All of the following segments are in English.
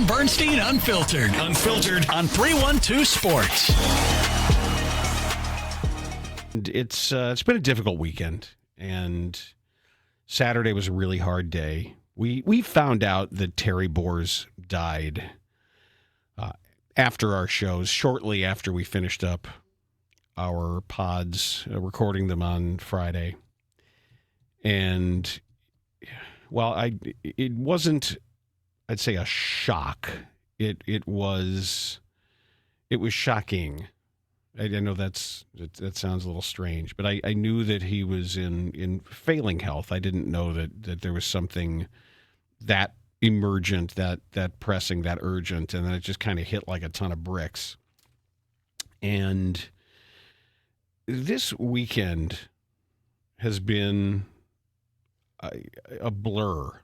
Bernstein Unfiltered. Unfiltered on 312 Sports. It's been a difficult weekend, and Saturday was a really hard day. We found out that Terry Boers died after our shows, shortly after we finished up our pods, recording them on Friday. And, well, it wasn't, I'd say, a shock. It was shocking. I know that sounds a little strange, but I knew that he was in failing health. I didn't know that there was something that emergent, that pressing, that urgent, and then it just kind of hit like a ton of bricks. And this weekend has been a blur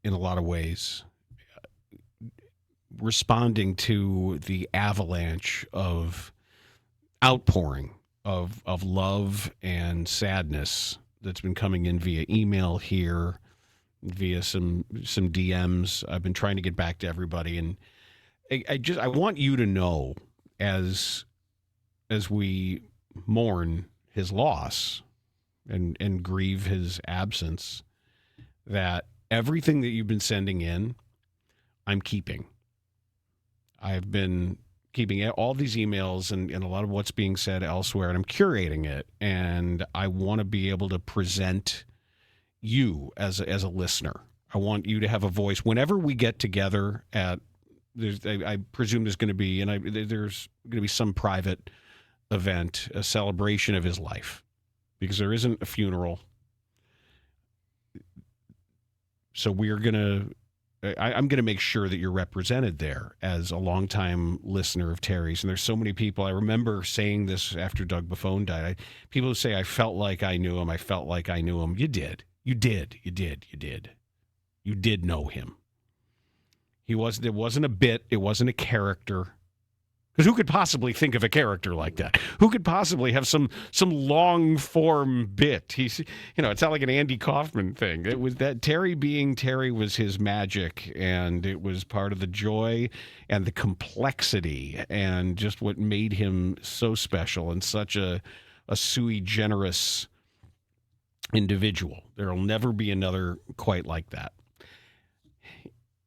in a lot of ways, responding to the avalanche of outpouring of love and sadness that's been coming in via email here, via some DMs. I've been trying to get back to everybody, and I want you to know, as we mourn his loss and grieve his absence, that everything that you've been sending in, I'm keeping. I've been keeping all these emails and a lot of what's being said elsewhere, and I'm curating it. And I want to be able to present you as a listener. I want you to have a voice whenever we get together I presume there's going to be, there's going to be some private event, a celebration of his life, because there isn't a funeral. So I'm going to make sure that you're represented there as a longtime listener of Terry's. And there's so many people. I remember saying this after Doug Buffone died. People who say, I felt like I knew him. I felt like I knew him. You did. You did. You did. You did. You did know him. It wasn't a bit. It wasn't a character. Because who could possibly think of a character like that? Who could possibly have some long form bit? It's not like an Andy Kaufman thing. It was that Terry being Terry was his magic, and it was part of the joy and the complexity and just what made him so special and such a sui generis individual. There will never be another quite like that.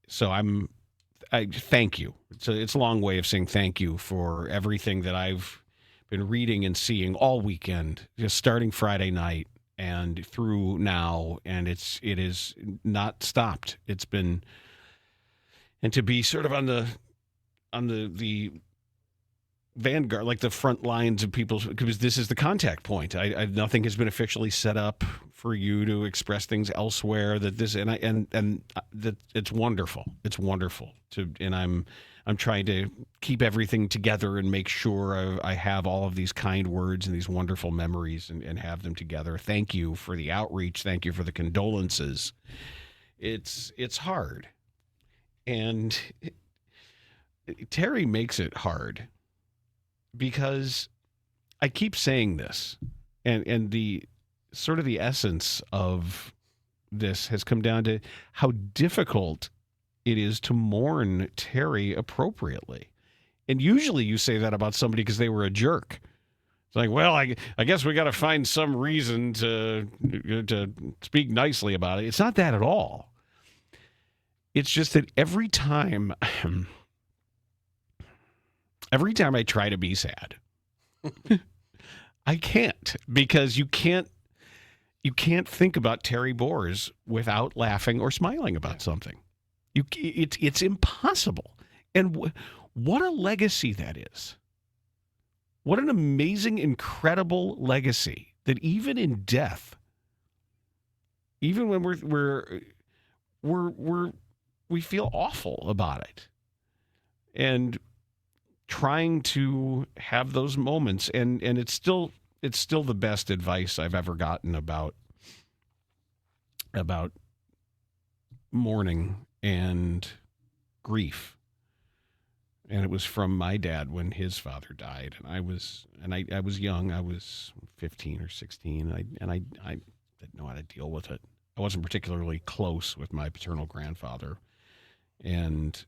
So I thank you. It's a long way of saying thank you for everything that I've been reading and seeing all weekend, just starting Friday night and through now, and it is not stopped. It's been, and to be sort of on the vanguard, like the front lines of people, because this is the contact point. Nothing has been officially set up for you to express things elsewhere. That this and that it's wonderful. It's wonderful and I'm trying to keep everything together and make sure I have all of these kind words and these wonderful memories and have them together. Thank you for the outreach. Thank you for the condolences. It's hard, and Terry makes it hard. Because I keep saying this, and the sort of the essence of this has come down to how difficult it is to mourn Terry appropriately. And usually you say that about somebody because they were a jerk. It's like, well, I guess we got to find some reason to speak nicely about it. It's not that at all. It's just that every time I try to be sad, I can't, because you can't think about Terry Boers without laughing or smiling about something. It's impossible. And what a legacy that is. What an amazing, incredible legacy that even in death, even when we feel awful about it, and trying to have those moments, and it's still the best advice I've ever gotten about mourning and grief. And it was from my dad when his father died, and I was young. I was 15 or 16, and I didn't know how to deal with it. I wasn't particularly close with my paternal grandfather, And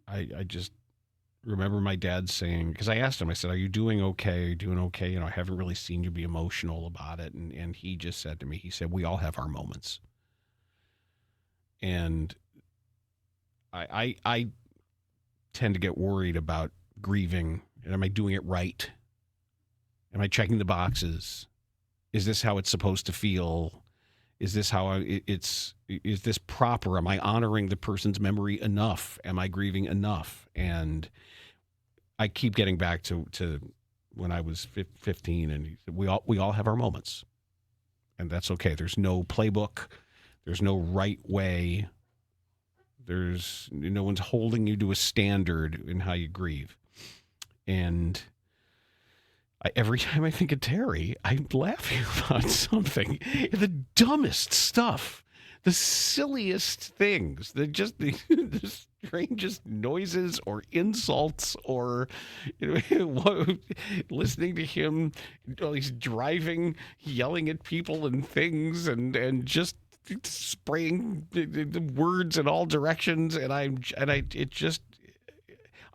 I just remember my dad saying, because I asked him, I said, "Are you doing okay? Are you doing okay? You know, I haven't really seen you be emotional about it." And he just said to me, he said, "We all have our moments." And I tend to get worried about grieving. And am I doing it right? Am I checking the boxes? Is this how it's supposed to feel? Is this how is this proper? Am I honoring the person's memory enough? Am I grieving enough? And I keep getting back to when I was 15, and he said, we all have our moments, and that's okay. There's no playbook. There's no right way. There's no one's holding you to a standard in how you grieve. And every time I think of Terry, I'm laughing about something. The dumbest stuff, the silliest things, the strangest noises or insults, or listening to him while he's driving, yelling at people and things, and just spraying the words in all directions. And I'm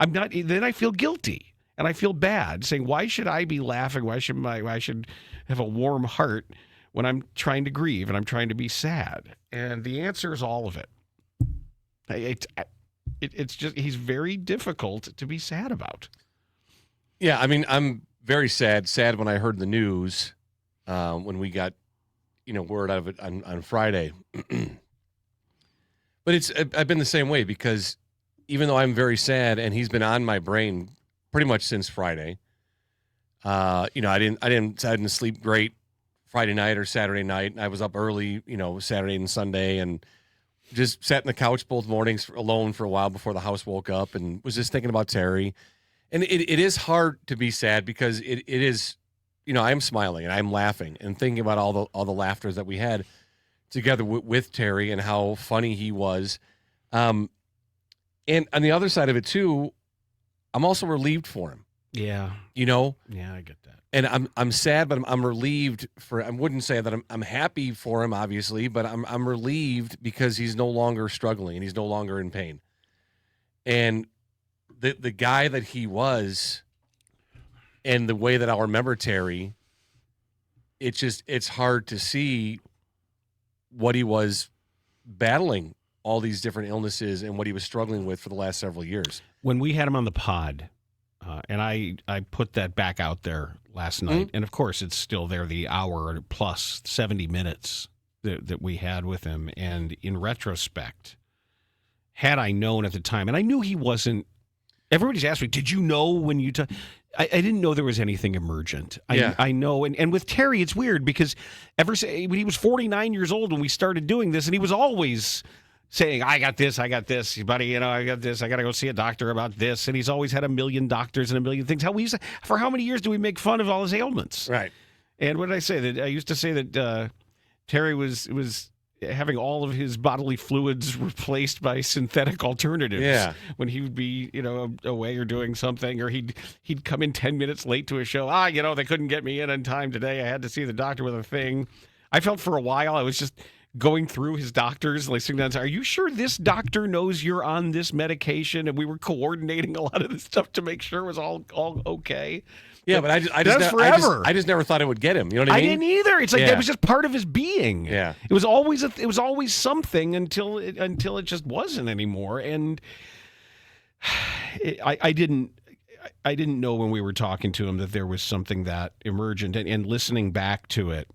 not. Then I feel guilty. And I feel bad saying, why should I be laughing? Why should have a warm heart when I'm trying to grieve and I'm trying to be sad? And the answer is all of it. It's just, he's very difficult to be sad about. Yeah, I mean, I'm very sad when I heard the news when we got, word out of it on Friday. But I've been the same way, because even though I'm very sad and he's been on my brain pretty much since Friday. I didn't sleep great Friday night or Saturday night. I was up early, Saturday and Sunday, and just sat in the couch both mornings alone for a while before the house woke up, and was just thinking about Terry. And it is hard to be sad, because it is, I'm smiling and I'm laughing and thinking about all the laughters that we had together with Terry and how funny he was. And on the other side of it too, I'm also relieved for him. Yeah. Yeah, I get that. And I'm sad, but I'm relieved for. I wouldn't say that I'm happy for him, obviously, but I'm relieved because he's no longer struggling and he's no longer in pain. And the guy that he was, and the way that I'll remember Terry, it's hard to see what he was battling, all these different illnesses, and what he was struggling with for the last several years. When we had him on the pod, and I put that back out there last night, and of course it's still there, the hour plus 70 minutes that we had with him. And in retrospect, had I known at the time, and I knew he wasn't, everybody's asked me, did you know when you I didn't know there was anything emergent. I know. And with Terry, it's weird, because when he was 49 years old when we started doing this, and he was always saying, I got this, buddy, I got this, I got to go see a doctor about this. And he's always had a million doctors and a million things. For how many years do we make fun of all his ailments? Right. And what did I say? I used to say that Terry was having all of his bodily fluids replaced by synthetic alternatives. Yeah. When he would be, away or doing something, or he'd come in 10 minutes late to a show. They couldn't get me in on time today. I had to see the doctor with a thing. I felt for a while I was just going through his doctors, listening to them. Are you sure this doctor knows you're on this medication? And we were coordinating a lot of this stuff to make sure it was all okay. Yeah, but I just never thought it would get him. You know what I mean? I didn't either. It's like it was just part of his being. Yeah, it was always something until it just wasn't anymore. And I didn't know when we were talking to him that there was something that emergent, and listening back to it,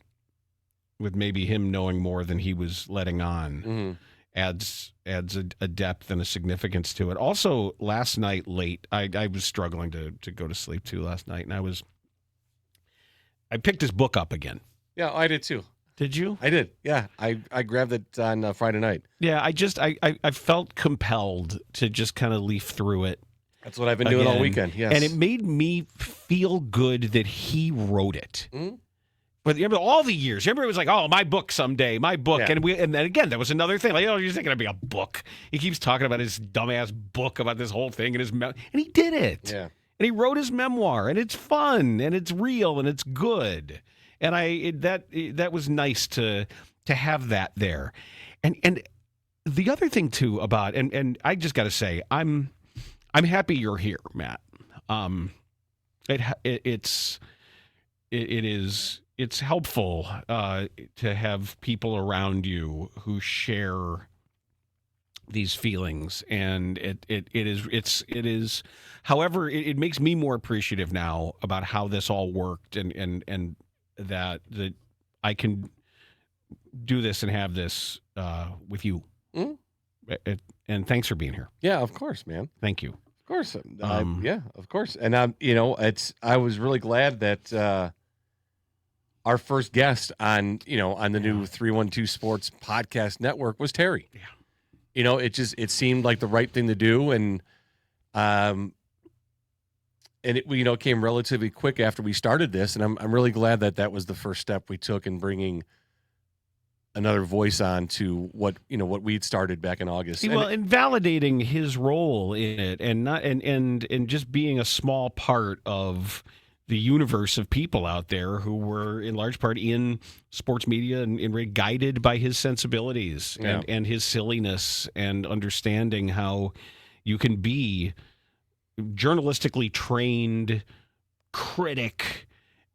with maybe him knowing more than he was letting on, adds a depth and a significance to it. Also, last night late, I was struggling to go to sleep too last night, and I picked his book up again. Yeah, I did too. Did you? I did. Yeah, I grabbed it on Friday night. Yeah, I felt compelled to just kind of leaf through it. That's what I've been doing all weekend. Yes, and it made me feel good that he wrote it. Mm-hmm. But remember all the years. Remember it was like, oh, my book someday, my book. Yeah. And then again, that was another thing. Like, you're not going to be a book. He keeps talking about his dumbass book about this whole thing and he did it. Yeah. And he wrote his memoir, and it's fun and it's real and it's good. And that was nice to have that there. And The other thing too about and I just got to say I'm happy you're here, Matt. It's helpful to have people around you who share these feelings, and it is. However, it makes me more appreciative now about how this all worked, and that I can do this and have this with you. Mm. And thanks for being here. Yeah, of course, man. Thank you. Of course. Yeah, of course. And I was really glad that our first guest on the new 312 Sports Podcast Network was Terry. Yeah. It seemed like the right thing to do, and it came relatively quick after we started this, and I'm really glad that was the first step we took in bringing another voice on to what we'd started back in August. Well, and validating his role in it, and not and just being a small part of the universe of people out there who were in large part in sports media and guided by his sensibilities and his silliness, and understanding how you can be journalistically trained critic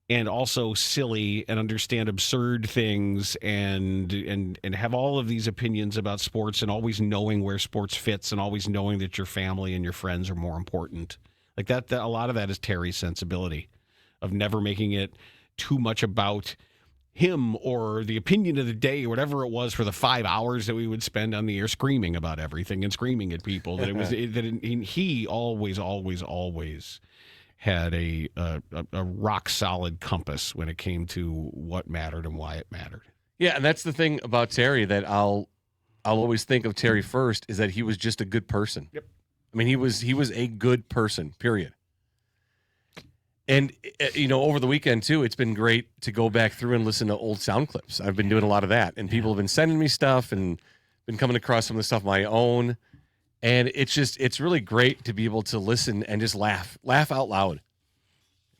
and also silly and understand absurd things and have all of these opinions about sports, and always knowing where sports fits, and always knowing that your family and your friends are more important. Like that a lot of that is Terry's sensibility of never making it too much about him or the opinion of the day or whatever it was for the 5 hours that we would spend on the air screaming about everything and screaming at people. That he always had a rock solid compass when it came to what mattered and why it mattered. Yeah, and that's the thing about Terry that I'll always think of Terry first, is that he was just a good person. Yep. I mean, he was a good person, period. And over the weekend too, it's been great to go back through and listen to old sound clips. I've been doing a lot of that, and people have been sending me stuff and been coming across some of the stuff of my own. And it's really great to be able to listen and just laugh out loud.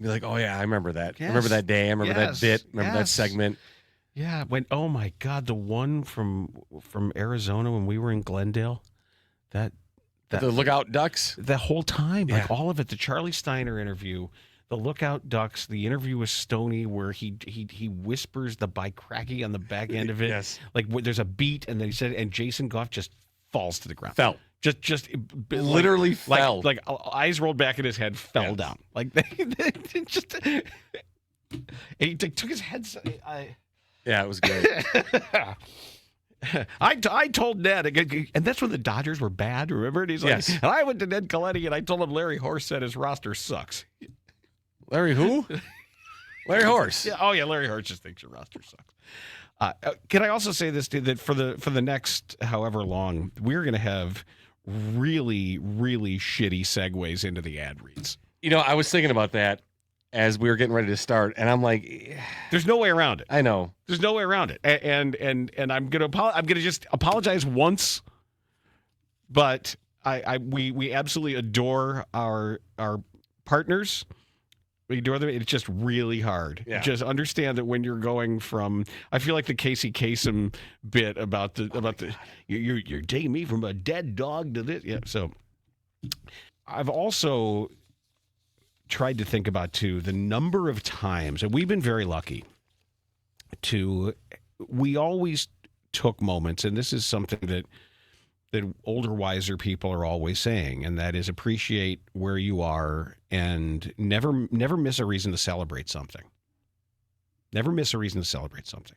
Be like, oh yeah, I remember that. Yes. I remember that day. I remember that bit. Remember that segment. Yeah. Oh my God, the one from Arizona when we were in Glendale, that The Lookout Ducks. the whole time, Yeah. like all of it, the Charlie Steiner interview, the Lookout Ducks, the interview with Stoney where he whispers the by cracky on the back end of it. Yes. Like there's a beat, and then he said, and Jason Goff just falls to the ground. Fell. Just Literally fell. Like eyes rolled back in his head, fell Yes. down. Like they just. And he took his head. Yeah, it was great. I told Ned, and that's when the Dodgers were bad. Remember? And he's like, Yes. and I went to Ned Coletti and I told him Larry Horse said his roster sucks. Larry who? Larry Horse. Yeah. Oh yeah, Larry Horse just thinks your roster sucks. Can I also say this too, that for the next however long, we're going to have really, really shitty segues into the ad reads. I was thinking about that as we were getting ready to start, and I'm like, There's no way around it. I know. There's no way around it. And I'm gonna just apologize once, but we absolutely adore our partners. We adore them. It's just really hard. Yeah. Just understand that when you're going from, I feel like the Casey Kasem bit about the you're taking me from a dead dog to this. Yeah. So I've also tried to think about too the number of times, and we've been very lucky we always took moments, and this is something that older, wiser people are always saying, and that is appreciate where you are and never miss a reason to celebrate something. Never miss a reason to celebrate something.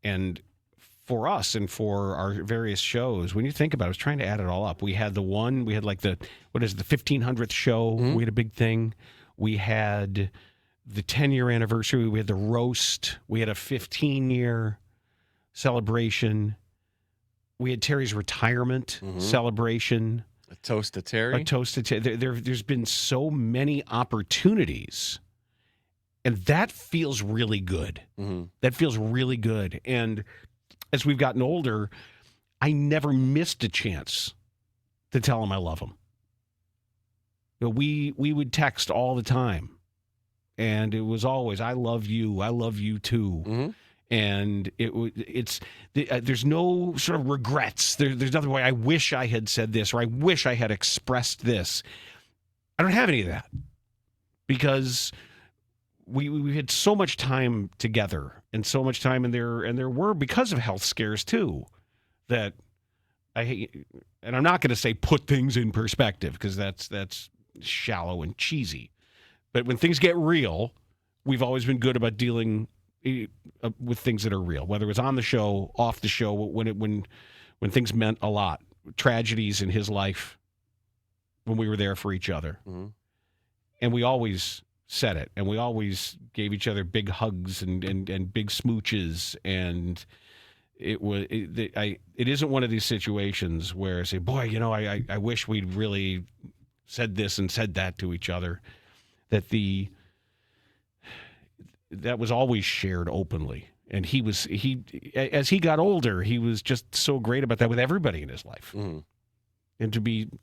And for us and for our various shows, when you think about it, I was trying to add it all up. We had the 1500th show. Mm-hmm. We had a big thing. We had the 10-year anniversary. We had the roast. We had a 15-year celebration. We had Terry's retirement celebration. A toast to Terry. A toast to Terry. There's been so many opportunities, and that feels really good. Mm-hmm. That feels really good. And as we've gotten older, I never missed a chance to tell him I love him. We would text all the time, and it was always, I love you too. Mm-hmm. And there's no sort of regrets. There's nothing where I wish I had said this or I wish I had expressed this. I don't have any of that because we had so much time together and so much time, and there were, because of health scares too, that and I'm not going to say put things in perspective because that's shallow and cheesy. But when things get real, we've always been good about dealing with things that are real, whether it was on the show, off the show, when things meant a lot, tragedies in his life, when we were there for each other. Mm-hmm. And we always said it, and we always gave each other big hugs and big smooches. And it isn't one of these situations where I say, boy, I wish we'd really said this and said that to each other. That was always shared openly. And as he got older, he was just so great about that with everybody in his life. Mm-hmm. And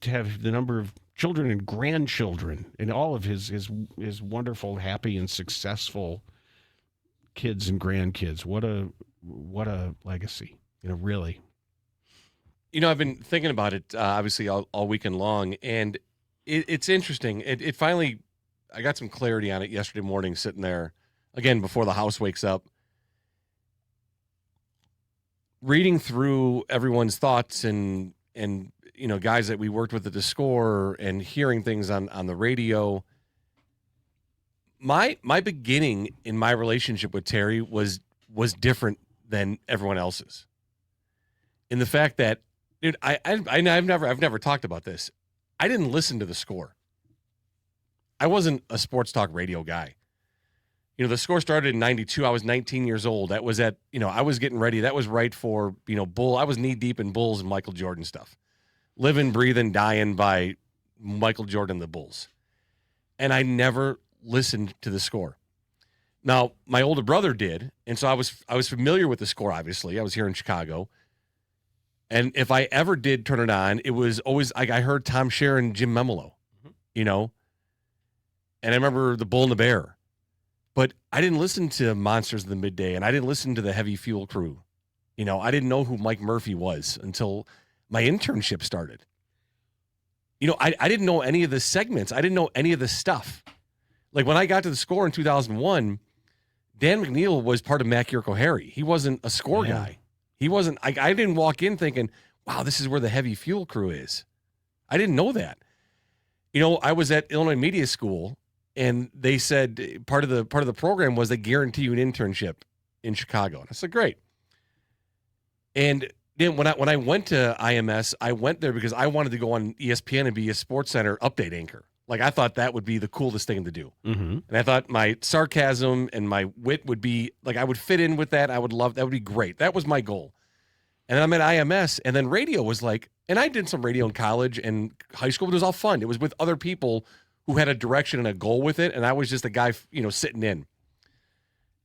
to have the number of children and grandchildren and all of his wonderful, happy, and successful kids and grandkids. What a legacy, really. I've been thinking about it, obviously, all weekend long, and it's interesting. It finally, I got some clarity on it yesterday morning, sitting there, again, before the house wakes up, reading through everyone's thoughts and guys that we worked with at the score and hearing things on the radio. My beginning in my relationship with Terry was different than everyone else's. In the fact that, dude, I've never talked about this. I didn't listen to the score. I wasn't a sports talk radio guy. The score started in 92. I was 19 years old. That was I was getting ready. That was right for, Bull. I was knee deep in Bulls and Michael Jordan stuff. Living, breathing, dying by Michael Jordan, the Bulls. And I never listened to the score. Now, my older brother did, and so I was familiar with the score, obviously. I was here in Chicago. And if I ever did turn it on, it was always like I heard Tom Scher and Jim Memolo, And I remember the Bull and the Bear. But I didn't listen to Monsters of the Midday, and I didn't listen to the Heavy Fuel Crew. I didn't know who Mike Murphy was until my internship started. I didn't know any of the segments. I didn't know any of the stuff. Like when I got to the score in 2001, Dan McNeil was part of Mac Harry. He wasn't a score guy. He wasn't. I didn't walk in thinking, wow, this is where the Heavy Fuel Crew is. I didn't know that. I was at Illinois Media School, and they said part of the program was they guarantee you an internship in Chicago. And I said, great. And then when I went to IMS, I went there because I wanted to go on ESPN and be a Sports Center update anchor. Like I thought that would be the coolest thing to do. Mm-hmm. And I thought my sarcasm and my wit would be like, I would fit in with that. I would love, that would be great. That was my goal. And then I'm at IMS, and then radio was like, and I did some radio in college and high school, but it was all fun. It was with other people who had a direction and a goal with it. And I was just a guy, sitting in.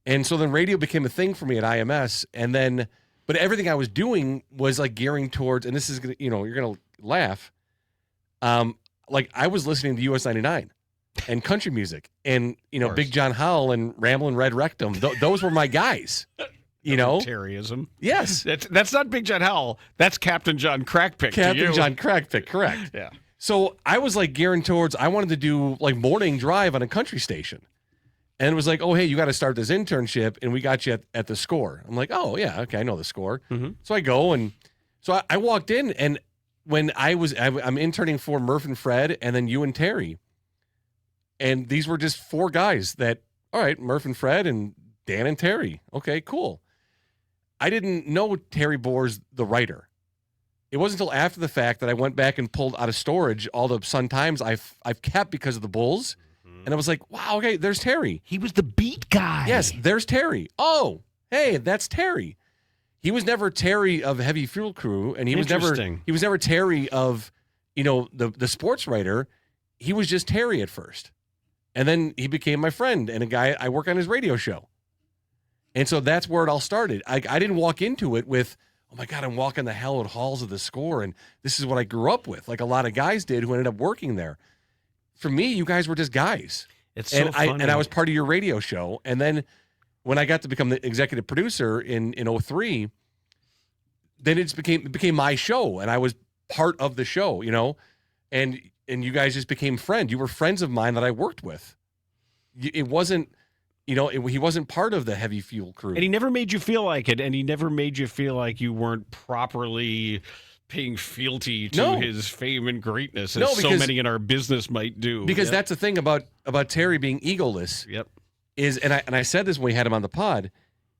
And so then radio became a thing for me at IMS. And then, but everything I was doing was like gearing towards, and this is going to, you're going to laugh. Like I was listening to US 99 and country music and, Big John Howell and Ramblin' Red Rectum. Those were my guys, Terryism. Yes. That's not Big John Howell. That's Captain John Crackpick. Captain John Crackpick, correct. Yeah. So I was like gearing towards, I wanted to do like morning drive on a country station. And it was like, oh, hey, you got to start this internship, and we got you at the score. I'm like, oh, yeah, okay, I know the score. Mm-hmm. So I go, and so I walked in, and when I'm interning for Murph and Fred, and then you and Terry. And these were just four guys that, all right, Murph and Fred and Dan and Terry. Okay, cool. I didn't know Terry Boers, the writer. It wasn't until after the fact that I went back and pulled out of storage all the Sun Times I've kept because of the Bulls. And I was like, wow, okay, there's Terry. He was the beat guy. Yes, there's Terry. Oh, hey, that's Terry. He was never Terry of Heavy Fuel Crew, and he was never Terry of, the sports writer. He was just Terry at first. And then he became my friend and a guy I work on his radio show. And so that's where it all started. I didn't walk into it with, oh my God, I'm walking the hallowed halls of the score, and this is what I grew up with, like a lot of guys did who ended up working there. For me, you guys were just guys. It's so funny. I was part of your radio show. And then when I got to become the executive producer in 03, then it became my show, and I was part of the show, and you guys just became friends. You were friends of mine that I worked with. It wasn't, he wasn't part of the heavy fuel crew. And he never made you feel like it, and he never made you feel like you weren't properly paying fealty to his fame and greatness, as so many in our business might do. Because that's the thing about Terry being egoless. Yep. And I said this when we had him on the pod,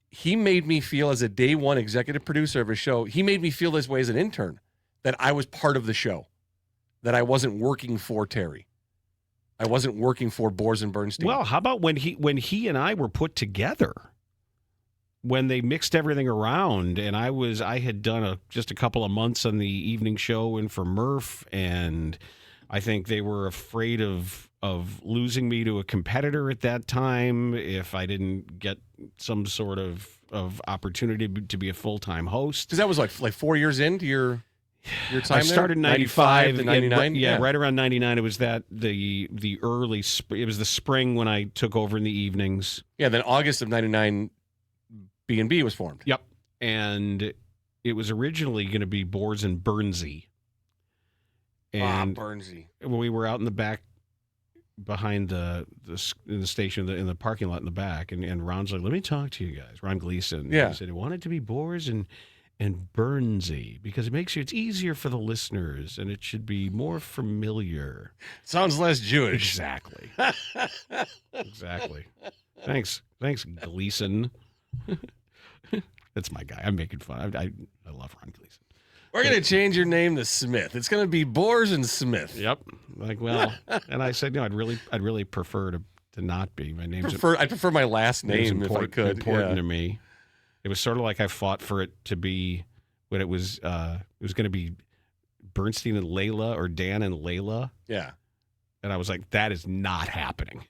he made me feel as a day one executive producer of a show, he made me feel this way as an intern, that I was part of the show, that I wasn't working for Terry. I wasn't working for Boers and Bernstein. Well, how about when he and I were put together, when they mixed everything around, and I had done just a couple of months on the evening show and for Murph, and I think they were afraid of losing me to a competitor at that time if I didn't get some sort of opportunity to be a full-time host. Because that was like 4 years into your time. I started in 95 to 99. Yeah, right around 99. It was the early it was the spring when I took over in the evenings. Yeah, then August of 99, B&B was formed. Yep. And it was originally going to be Boers and Bernstein. And Bernstein. when we were out in the back behind in the station, in the parking lot in the back, and Ron's like, let me talk to you guys. Ron Gleason. Yeah. He said he wanted to be Boers and Bernstein because it's easier for the listeners and it should be more familiar. Sounds less Jewish. Exactly. Exactly. Thanks, Gleason. That's my guy. I'm making fun. I love Ron Gleason. We're going to change your name to Smith. It's going to be Boers and Smith. Yep. And I said, no, I'd really prefer to not be. My name's I prefer my last name if I could. Important to me. It was sort of like I fought for it to be when it was going to be Bernstein and Layla or Dan and Layla. Yeah. And I was like, that is not happening.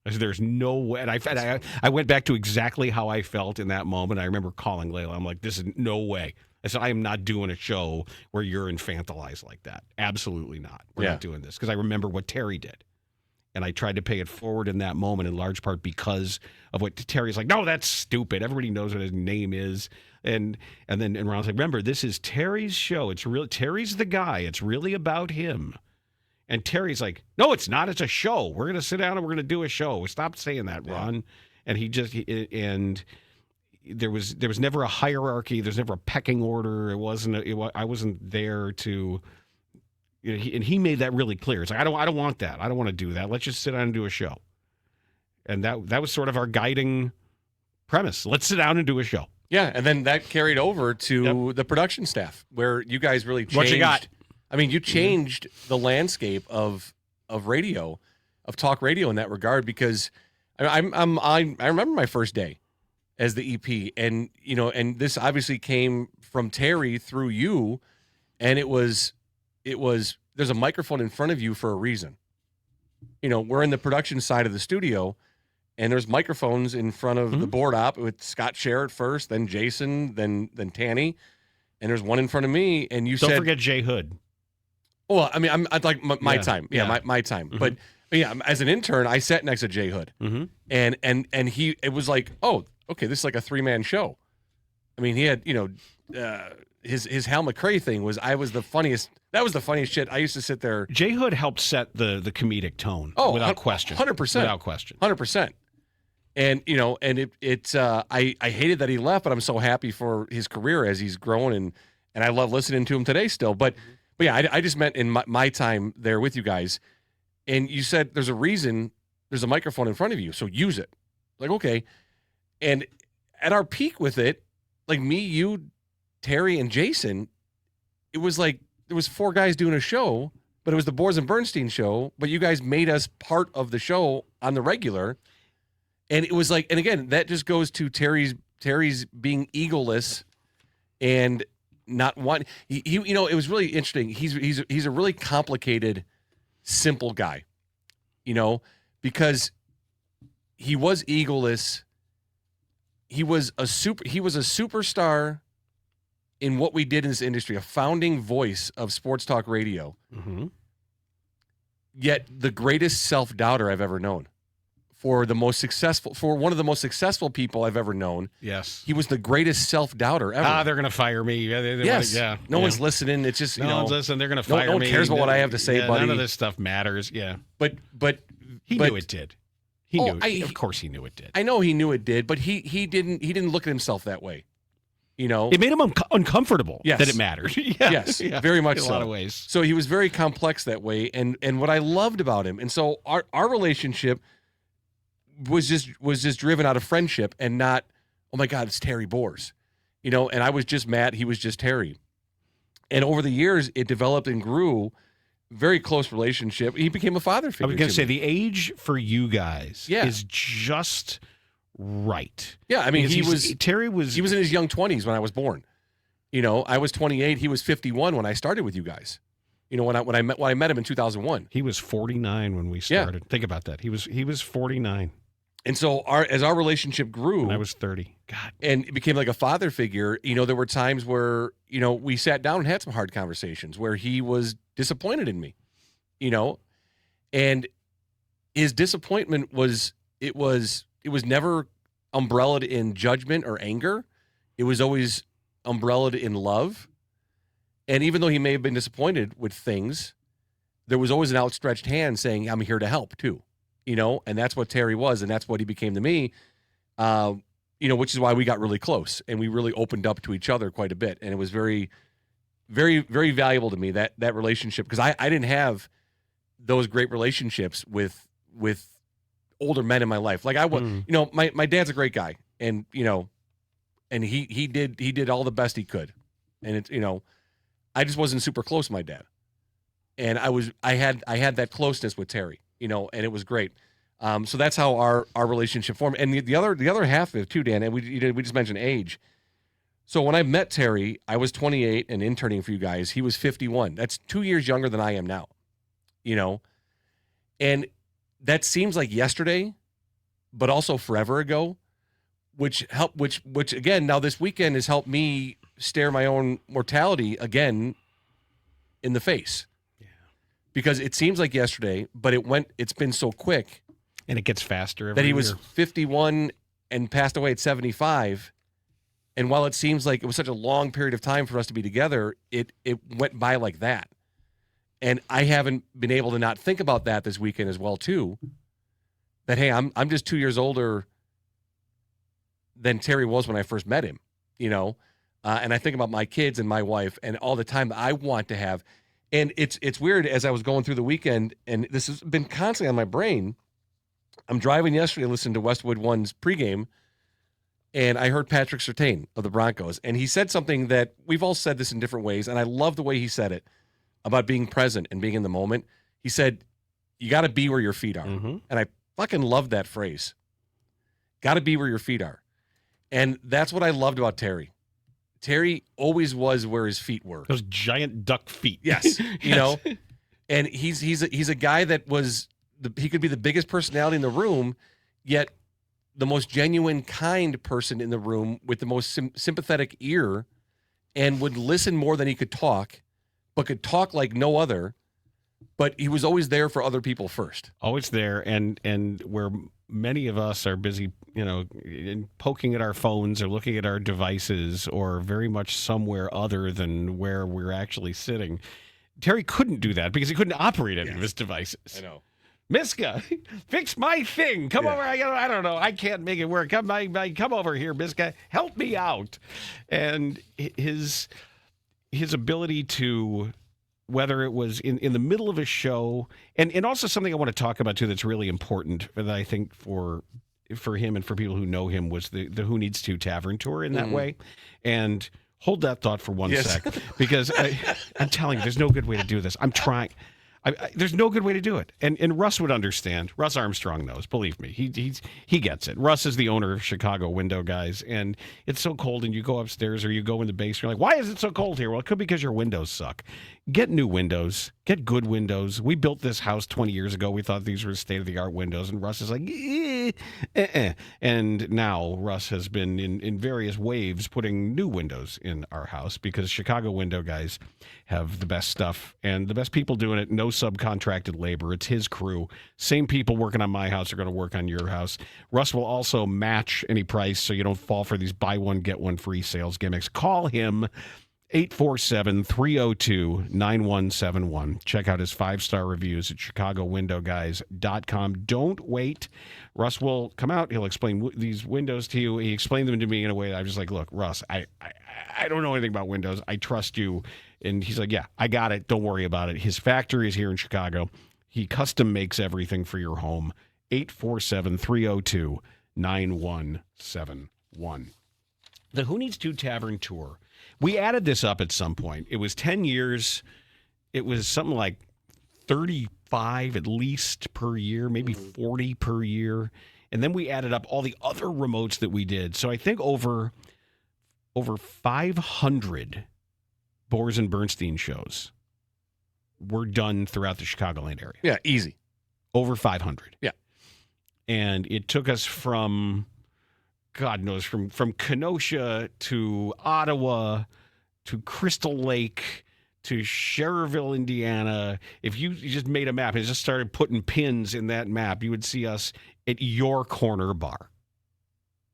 I said, there's no way. And I went back to exactly how I felt in that moment. I remember calling Layla. I'm like, this is no way. I said, I am not doing a show where you're infantilized like that. Absolutely not. We're not doing this. Because I remember what Terry did. And I tried to pay it forward in that moment, in large part because of what Terry's like, no, that's stupid. Everybody knows what his name is. And Ron's like, remember, this is Terry's show. It's real. Terry's the guy. It's really about him. And Terry's like, no, it's not. It's a show. We're going to sit down and we're going to do a show. Stop saying that, Ron. And there was never a hierarchy. There's never a pecking order. I wasn't there to. And he made that really clear. It's like I don't want that. I don't want to do that. Let's just sit down and do a show. And that was sort of our guiding premise. Let's sit down and do a show. Yeah, and then that carried over to the production staff, where you guys really changed. What you got? I mean, you changed the landscape of radio, of talk radio in that regard. Because I remember my first day as the EP, and and this obviously came from Terry through you, and it was there's a microphone in front of you for a reason. We're in the production side of the studio, and there's microphones in front of the board op with Scott Sherritt first, then Jason, then Tanny, and there's one in front of me. And you don't said, forget Jay Hood. Well, I mean, I'd like my time. Yeah, my time. Mm-hmm. But yeah, as an intern, I sat next to Jay Hood, and it was like, oh, okay, this is like a 3-man show. I mean, he had his Hal McRae thing was the funniest. That was the funniest shit. I used to sit there. Jay Hood helped set the comedic tone. Oh, without question. 100%. Without question. 100%. And I hated that he left, but I'm so happy for his career as he's grown, and I love listening to him today still. But yeah, I just meant in my time there with you guys, and you said there's a reason there's a microphone in front of you, so use it. Like, okay. And at our peak with it, like me, you, Terry, and Jason, it was like there was 4 guys doing a show, but it was the Boers and Bernstein show, but you guys made us part of the show on the regular. And it was like, and again, that just goes to Terry's being egoless and not want he it was really interesting. He's a really complicated, simple guy, because he was egoless. He was a superstar in what we did in this industry, a founding voice of sports talk radio. Yet the greatest self-doubter I've ever known for one of the most successful people I've ever known. Yes. He was the greatest self-doubter ever. They're going to fire me. Yes. Yeah. No one's listening. It's just, no one's listening. They're going to fire me. No one cares about what I have to say, buddy. None of this stuff matters. Yeah. But he knew it did. He knew it. Of course he knew it did. I know he knew it did, but he didn't look at himself that way. It made him uncomfortable that it mattered. Yes, very much so. In a lot of ways. So he was very complex that way, and what I loved about him, and so our relationship was just driven out of friendship and not, oh my God, it's Terry Boers, and I was just Matt, he was just Terry, and over the years it developed and grew, very close relationship. He became a father figure. I was going to say the age for you guys is just right. Yeah, I mean, Terry was in his young 20s when I was born. I was 28. He was 51 when I started with you guys. When I met him in 2001. He was 49 when we started. Yeah. Think about that. He was 49. And so as our relationship grew, and I was 30. God. And it became like a father figure. There were times where we sat down and had some hard conversations where he was disappointed in me. And his disappointment was never umbrellaed in judgment or anger. It was always umbrellaed in love. And even though he may have been disappointed with things, there was always an outstretched hand saying, I'm here to help too. And that's what Terry was, and that's what he became to me, which is why we got really close and we really opened up to each other quite a bit. And it was very, very, very valuable to me, that relationship, because I didn't have those great relationships with older men in my life. Like I was, my dad's a great guy, and and he did all the best he could, and it's I just wasn't super close to my dad, and I had that closeness with Terry, and it was great. So that's how our relationship formed. And the other half of it too, Dan, and we just mentioned age. So when I met Terry, I was 28 and interning for you guys. He was 51. That's 2 years younger than I am now, and that seems like yesterday, but also forever ago, which again, now this weekend has helped me stare my own mortality again in the face. Yeah. Because it seems like yesterday, but it's been so quick. And it gets faster every that he year. was 51 and passed away at 75. And while it seems like it was such a long period of time for us to be together, it went by like that. And I haven't been able to not think about that this weekend as well too. That, hey, I'm just 2 years older than Terry was when I first met him, and I think about my kids and my wife and all the time that I want to have. And it's weird, as I was going through the weekend, and this has been constantly on my brain. I'm driving yesterday, listening to Westwood One's pregame, and I heard Patrick Surtain of the Broncos, and he said something that we've all said this in different ways, and I love the way he said it about being present and being in the moment. He said, you got to be where your feet are. Mm-hmm. And I fucking love that phrase. Got to be where your feet are. And that's what I loved about Terry. Terry always was where his feet were. Those giant duck feet. Yes. And he's a guy that he could be the biggest personality in the room, yet the most genuine, kind person in the room with the most sympathetic ear, and would listen more than he could talk, but could talk like no other. But he was always there for other people first. Always there, and where many of us are busy, poking at our phones or looking at our devices or very much somewhere other than where we're actually sitting. Terry couldn't do that because he couldn't operate any of his devices. I know. Miska, fix my thing. Come over. I don't know. I can't make it work. Come over here, Miska. Help me out. And his ability to, whether it was in the middle of a show, and also something I want to talk about too that's really important that I think for him and for people who know him was the Who Needs To Tavern tour in that way. And hold that thought for one sec, because I'm telling you, there's no good way to do this. I'm trying. There's no good way to do it. And Russ would understand. Russ Armstrong knows. Believe me. He gets it. Russ is the owner of Chicago Window Guys, and it's so cold, and you go upstairs or you go in the basement, you're like, why is it so cold here? Well, it could be because your windows suck. Get new windows. Get good windows. We built this house 20 years ago. We thought these were state-of-the-art windows, and Russ is like, And now Russ has been in various waves putting new windows in our house because Chicago Window Guys have the best stuff and the best people doing it. No subcontracted labor. It's his crew. Same people working on my house are going to work on your house. Russ will also match any price so you don't fall for these buy one, get one free sales gimmicks. Call him 847-302-9171. Check out his 5-star reviews at ChicagoWindowGuys.com. Don't wait. Russ will come out. He'll explain these windows to you. He explained them to me in a way that I was just like, look, Russ, I don't know anything about windows. I trust you. And he's like, yeah, I got it. Don't worry about it. His factory is here in Chicago. He custom makes everything for your home. 847-302-9171. The Who Needs To Tavern Tour. We added this up at some point. It was 10 years. It was something like 35 at least per year, maybe 40 per year. And then we added up all the other remotes that we did. So I think over 500 Boers and Bernstein shows were done throughout the Chicagoland area. Yeah, easy. Over 500. Yeah. And it took us from... God knows, from Kenosha to Ottawa to Crystal Lake to Schererville, Indiana. If you just made a map and just started putting pins in that map, you would see us at your corner bar.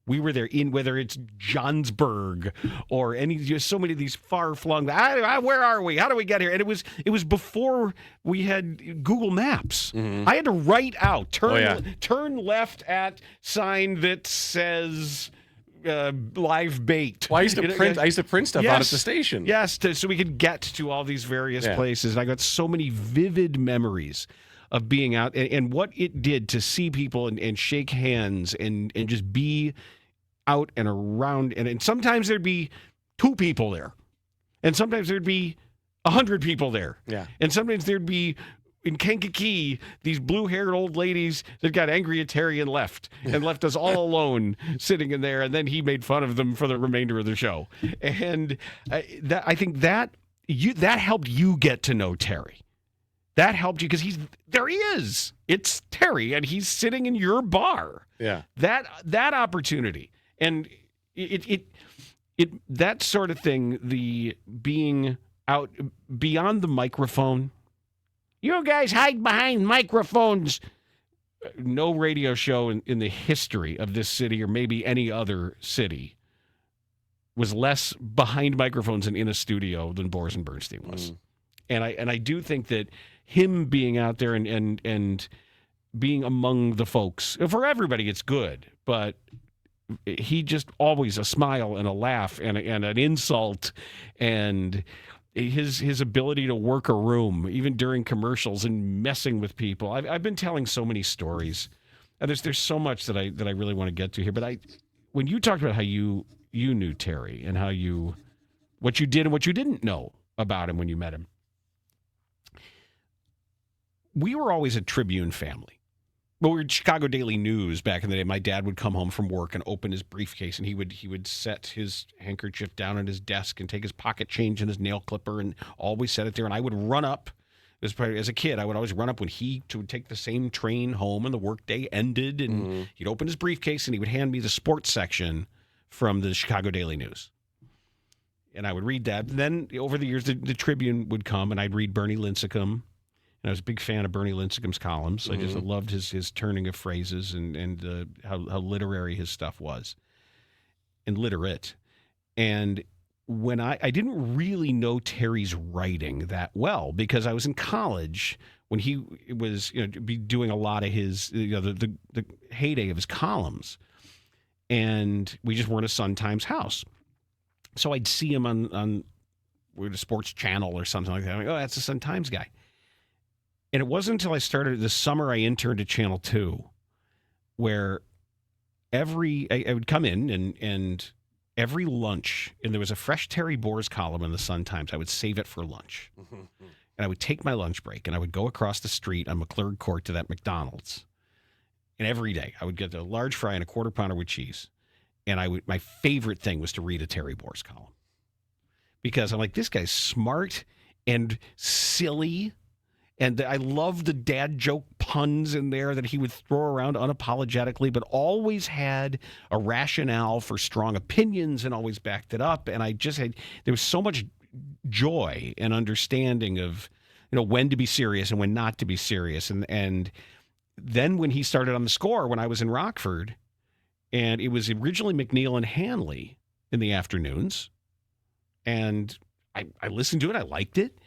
We were there in whether it's Johnsburg or just so many of these far-flung. Where are we? How do we get here? And it was before we had Google Maps. Mm-hmm. I had to write out turn left at sign that says live bait. Well, I used to print stuff out at the station. Yes, so we could get to all these various places. And I got so many vivid memories of being out and what it did to see people and shake hands and just be out and around. And sometimes there'd be 2 people there. And sometimes there'd be 100 people there. Yeah. And sometimes there'd be, in Kankakee, these blue-haired old ladies that got angry at Terry and left us all alone sitting in there. And then he made fun of them for the remainder of the show. And I think that helped you get to know Terry. That helped you because there he is. It's Terry, and he's sitting in your bar. Yeah. That opportunity. And it that sort of thing, the being out beyond the microphone. You guys hide behind microphones. No radio show in the history of this city or maybe any other city was less behind microphones and in a studio than Boers and Bernstein was. And I do think that him being out there and being among the folks, for everybody it's good, but he just always a smile and a laugh and an insult and his ability to work a room even during commercials and messing with people. I've been telling so many stories. And there's so much that I really want to get to here, but when you talked about how you knew Terry and what you did and what you didn't know about him when you met him. We were always a Tribune family. Well, we were Chicago Daily News back in the day. My dad would come home from work and open his briefcase, and he would set his handkerchief down at his desk and take his pocket change and his nail clipper and always set it there. And I would run up. As a kid, I would always run up when he would take the same train home and the workday ended, and he'd open his briefcase and he would hand me the sports section from the Chicago Daily News. And I would read that. And then over the years, the Tribune would come, and I'd read Bernie Lincecum. And I was a big fan of Bernie Lincecum's columns. I just loved his turning of phrases and how literary his stuff was, and literate. And when I didn't really know Terry's writing that well because I was in college when he was be doing a lot of his the heyday of his columns, and we just weren't a Sun-Times house. So I'd see him on a sports channel or something like that. I'm like, oh, that's the Sun-Times guy. And it wasn't until I started this summer I interned at Channel 2 where I would come in and every lunch, and there was a fresh Terry Boers column in the Sun-Times. I would save it for lunch. And I would take my lunch break and I would go across the street on McClurg Court to that McDonald's. And every day I would get a large fry and a quarter pounder with cheese. And my favorite thing was to read a Terry Boers column. Because I'm like, this guy's smart and silly. And I love the dad joke puns in there that he would throw around unapologetically, but always had a rationale for strong opinions and always backed it up. And there was so much joy and understanding of, when to be serious and when not to be serious. And then when he started on the Score, when I was in Rockford, and it was originally McNeil and Hanley in the afternoons, and I listened to it. I liked it.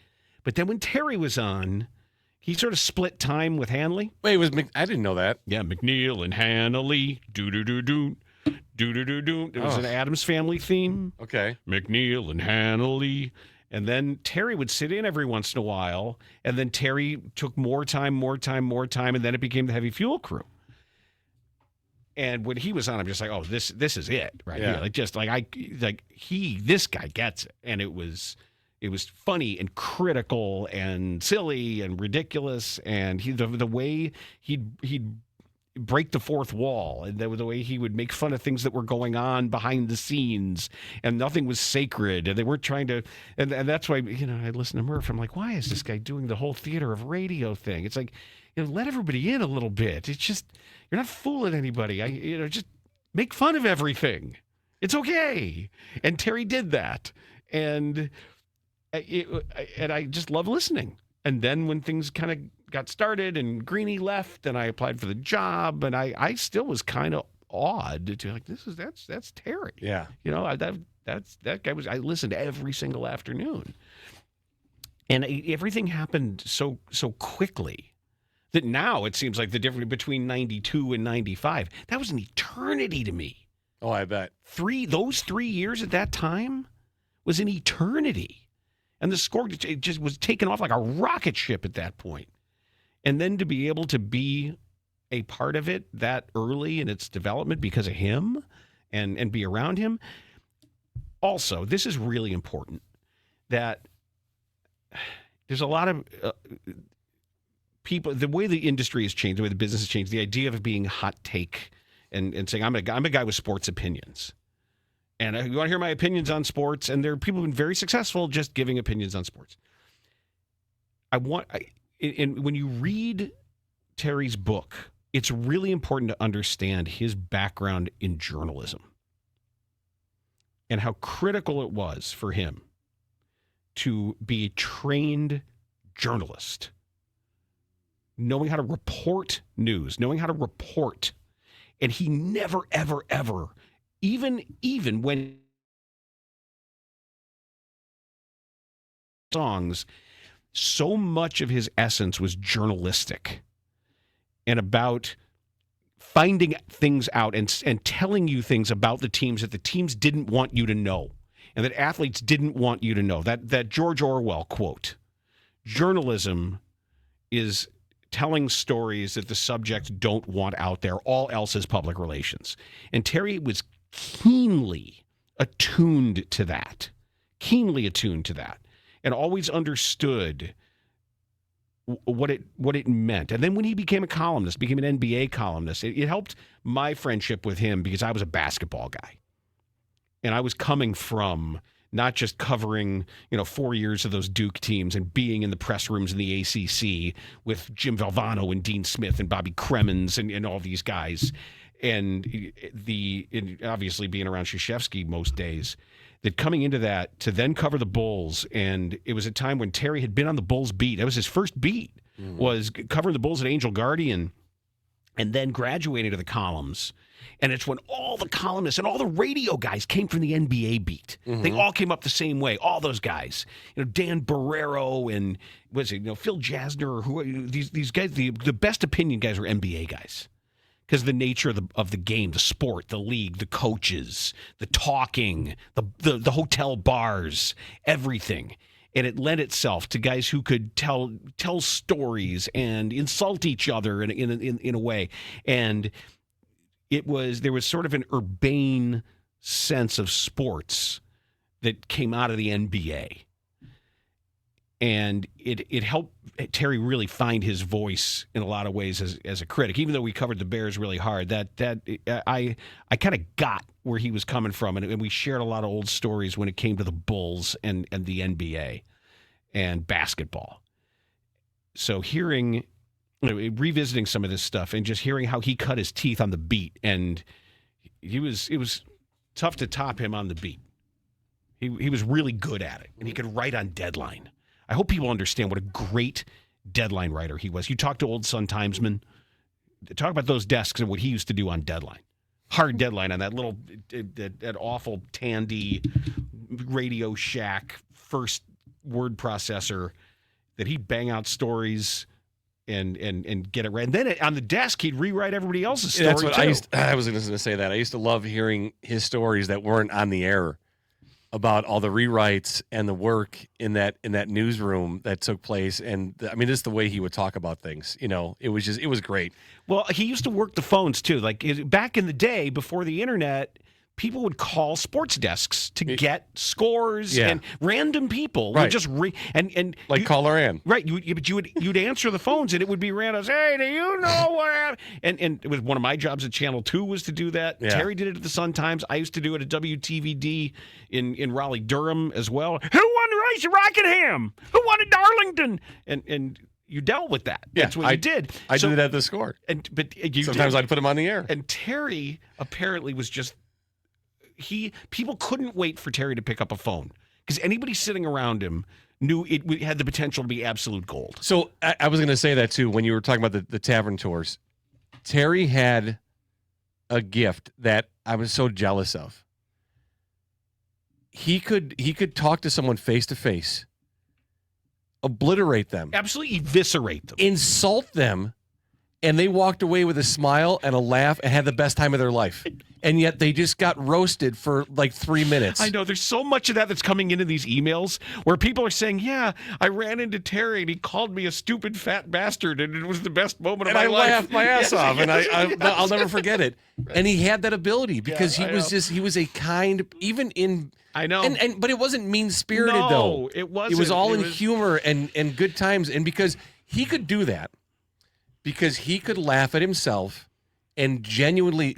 But then when Terry was on, he sort of split time with Hanley. Wait, I didn't know that. Yeah, McNeil and Hanley, do-do-do-do, do-do-do-do. It was an Addams Family theme. Okay. McNeil and Hanley. And then Terry would sit in every once in a while, and then Terry took more time, and then it became the Heavy Fuel Crew. And when he was on, I'm just like, oh, this is it right here. This guy gets it. And it was funny and critical and silly and ridiculous. And the way he'd break the fourth wall, and the way he would make fun of things that were going on behind the scenes, and nothing was sacred, and they weren't trying to, and that's why, I listen to Murph, I'm like, why is this guy doing the whole theater of radio thing? It's like, let everybody in a little bit. It's just, you're not fooling anybody. Just make fun of everything. It's okay. And Terry did that. And I just love listening. And then when things kind of got started and Greenie left and I applied for the job, and I still was kind of awed to like, that's Terry. Yeah. That guy I listened every single afternoon. And everything happened so quickly that now it seems like the difference between 92 and 95, that was an eternity to me. Oh, I bet. Those 3 years at that time was an eternity. And the Score just was taken off like a rocket ship at that point. And then to be able to be a part of it that early in its development because of him and be around him. Also, this is really important, that there's a lot of people, the way the industry has changed, the way the business has changed, the idea of it being hot take and saying, I'm a guy with sports opinions. And you want to hear my opinions on sports? And there are people who've been very successful just giving opinions on sports. And when you read Terry's book, it's really important to understand his background in journalism and how critical it was for him to be a trained journalist, knowing how to report news, knowing how to report. And he never, ever, ever, even when songs, so much of his essence was journalistic and about finding things out and telling you things about the teams that the teams didn't want you to know and that athletes didn't want you to know. That George Orwell quote, journalism is telling stories that the subjects don't want out there. All else is public relations. And Terry was keenly attuned to that, and always understood what it meant. And then when he became a columnist, became an NBA columnist, it helped my friendship with him because I was a basketball guy. And I was coming from not just covering, 4 years of those Duke teams and being in the press rooms in the ACC with Jim Valvano and Dean Smith and Bobby Cremins and all these guys. And obviously being around Krzyzewski most days, that coming into that to then cover the Bulls, and it was a time when Terry had been on the Bulls beat. That was his first beat, was covering the Bulls at Angel Guardian, and then graduating to the columns. And it's when all the columnists and all the radio guys came from the NBA beat. They all came up the same way. All those guys, Dan Barrero and Phil Jasner, or these guys. The best opinion guys were NBA guys. Because the nature of the game, the sport, the league, the coaches, the talking, the hotel bars, everything. And it lent itself to guys who could tell stories and insult each other in a way. And there was sort of an urbane sense of sports that came out of the NBA. And it helped Terry really find his voice in a lot of ways as a critic. Even though we covered the Bears really hard, I kind of got where he was coming from, and we shared a lot of old stories when it came to the Bulls and the NBA and basketball. So revisiting some of this stuff and just hearing how he cut his teeth on the beat, and it was tough to top him on the beat. He was really good at it, and he could write on deadline. I hope people understand what a great deadline writer he was. You talk to old Sun-Timesman, talk about those desks and what he used to do on deadline. Hard deadline on that little, that awful Tandy Radio Shack first word processor that he'd bang out stories and get it right. And then on the desk, he'd rewrite everybody else's story. That's what too. I was going to say that. I used to love hearing his stories that weren't on the air about all the rewrites and the work in that newsroom that took place. And I mean, this is the way he would talk about things. You know, it was great. Well, he used to work the phones too. Like back in the day before the internet, people would call sports desks to get scores, and random people would just and like caller in. Right, but you'd answer the phones and it would be random. Hey, do you know what happened? And it was one of my jobs at Channel 2 was to do that. Yeah. Terry did it at the Sun-Times. I used to do it at WTVD in Raleigh, Durham as well. Who won the race at Rockingham? Who won at Darlington? And you dealt with that. That's what you did. I did it at the score. But sometimes I'd put him on the air. And Terry apparently was just people couldn't wait for Terry to pick up a phone because anybody sitting around him knew it had the potential to be absolute gold. So I was going to say that too when you were talking about the tavern tours. Terry had a gift that I was so jealous of. He could talk to someone face to face, obliterate them, absolutely eviscerate them, insult them, and they walked away with a smile and a laugh and had the best time of their life. And yet they just got roasted for like 3 minutes. I know. There's so much of that that's coming into these emails where people are saying, yeah, I ran into Terry and he called me a stupid fat bastard and it was the best moment of my life. And I laughed my ass off and I'll never forget it. Right. And he had that ability because he was a kind, even in... I know. But it wasn't mean-spirited though. It wasn't. It was all in humor and good times. And because he could do that, because he could laugh at himself and genuinely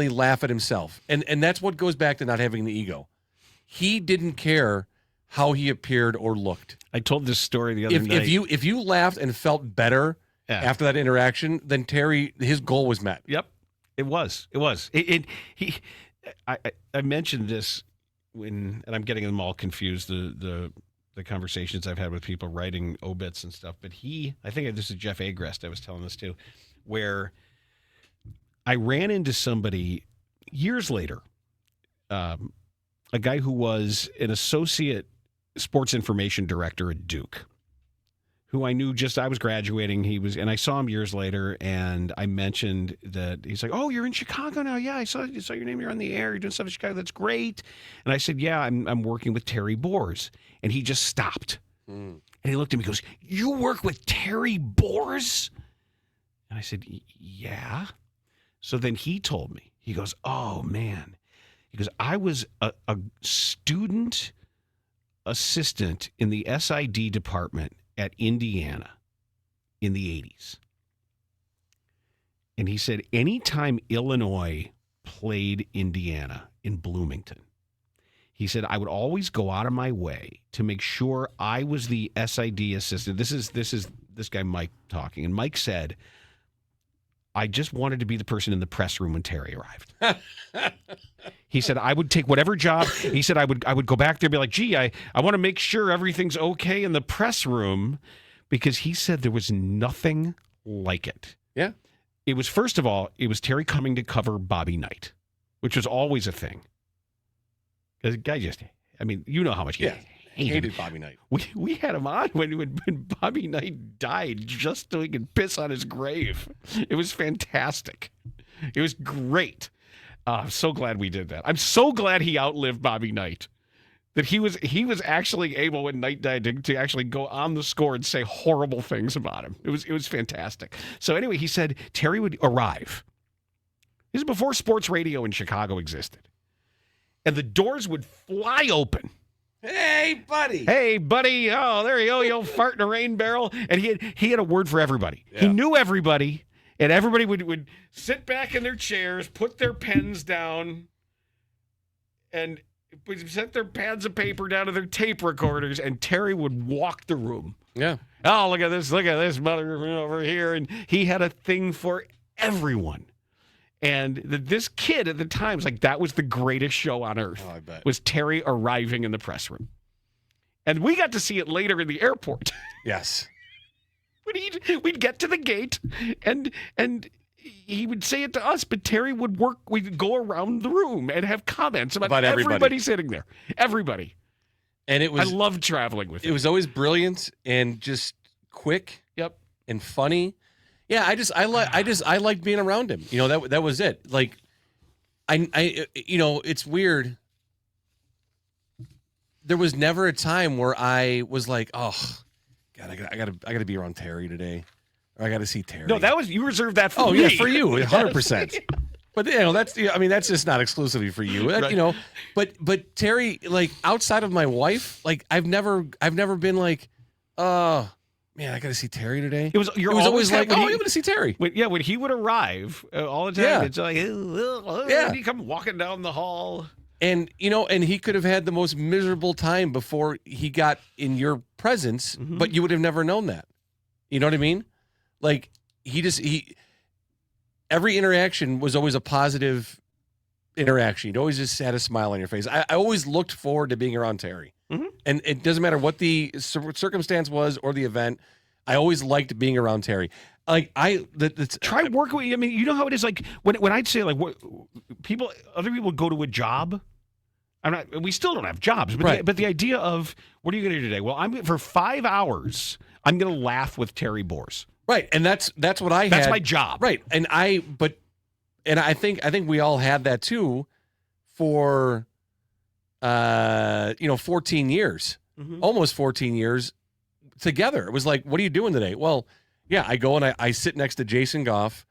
laugh at himself. And that's what goes back to not having the ego. He didn't care how he appeared or looked. I told this story the other night. If you laughed and felt better after that interaction, then Terry, his goal was met. Yep. It was. I mentioned this and I'm getting them all confused, the conversations I've had with people writing obits and stuff. But I think this is Jeff Agrest, I was telling this to, where I ran into somebody years later, a guy who was an associate sports information director at Duke, who I knew I was graduating. And I saw him years later, and I mentioned that he's like, "Oh, you're in Chicago now? Yeah, I saw your name. You're on the air. You're doing stuff in Chicago. That's great." And I said, "Yeah, I'm working with Terry Boers," and he just stopped, and he looked at me, and goes, "You work with Terry Boers?" And I said, "Yeah." So then he told me, he goes, "Oh man," he goes, "I was a student assistant in the SID department at Indiana in the 80s. And he said, anytime Illinois played Indiana in Bloomington, he said, I would always go out of my way to make sure I was the SID assistant." This is this guy, Mike, talking. And Mike said, "I just wanted to be the person in the press room when Terry arrived." He said, "I would take whatever job." He said, I would go back there and be like, "Gee, I want to make sure everything's okay in the press room," because he said there was nothing like it. Yeah. It was, first of all, it was Terry coming to cover Bobby Knight, which was always a thing. Because the guy you know how much he hated Bobby Knight. We had him on when Bobby Knight died just so he could piss on his grave. It was fantastic. It was great. I'm so glad we did that. I'm so glad he outlived Bobby Knight. That he was actually able, when Knight died, to actually go on the score and say horrible things about him. It was fantastic. So anyway, he said Terry would arrive. This is before sports radio in Chicago existed. And the doors would fly open. Hey, buddy. Hey, buddy. Oh, there you go. You old fart in a rain barrel. And he had a word for everybody. Yeah. He knew everybody. And everybody would sit back in their chairs, put their pens down, and set their pads of paper down to their tape recorders, and Terry would walk the room. Yeah. Oh, look at this mother over here. And he had a thing for everyone. And this kid at the time was like, that was the greatest show on earth. Oh, I bet. Was Terry arriving in the press room. And we got to see it later in the airport. Yes. We'd get to the gate and he would say it to us, but Terry would we'd go around the room and have comments about everybody sitting there. Everybody. And I loved traveling with him. It was always brilliant and just quick. Yep. And funny. Yeah, I liked being around him. That was it. Like I it's weird. There was never a time where I was like, oh God, I gotta be around Terry today. Or I gotta see Terry. No, you reserved that for me. Oh yeah, for you, 100%. But that's just not exclusively for you. Right. But Terry, like outside of my wife, like I've never been like, oh man, I got to see Terry today. It was always like, I'm going to see Terry. When he would arrive all the time, Yeah. it's like, Yeah. he come walking down the hall. And, and he could have had the most miserable time before he got in your presence, but you would have never known that. You know what I mean? Like every interaction was always a positive interaction. You'd always just had a smile on your face. I always looked forward to being around Terry. Mm-hmm. And it doesn't matter what the circumstance was or the event. I always liked being around Terry. Like try working with. I mean, you know how it is. Like when I'd say like what other people go to a job. We still don't have jobs, but right. but the idea of what are you going to do today? Well, for 5 hours, I'm going to laugh with Terry Boers. Right, and that's what I had. That's my job. Right, and I think we all had that too, for 14 years, almost 14 years together. It was like, what are you doing today? Well, yeah, I go and I sit next to Jason Goff,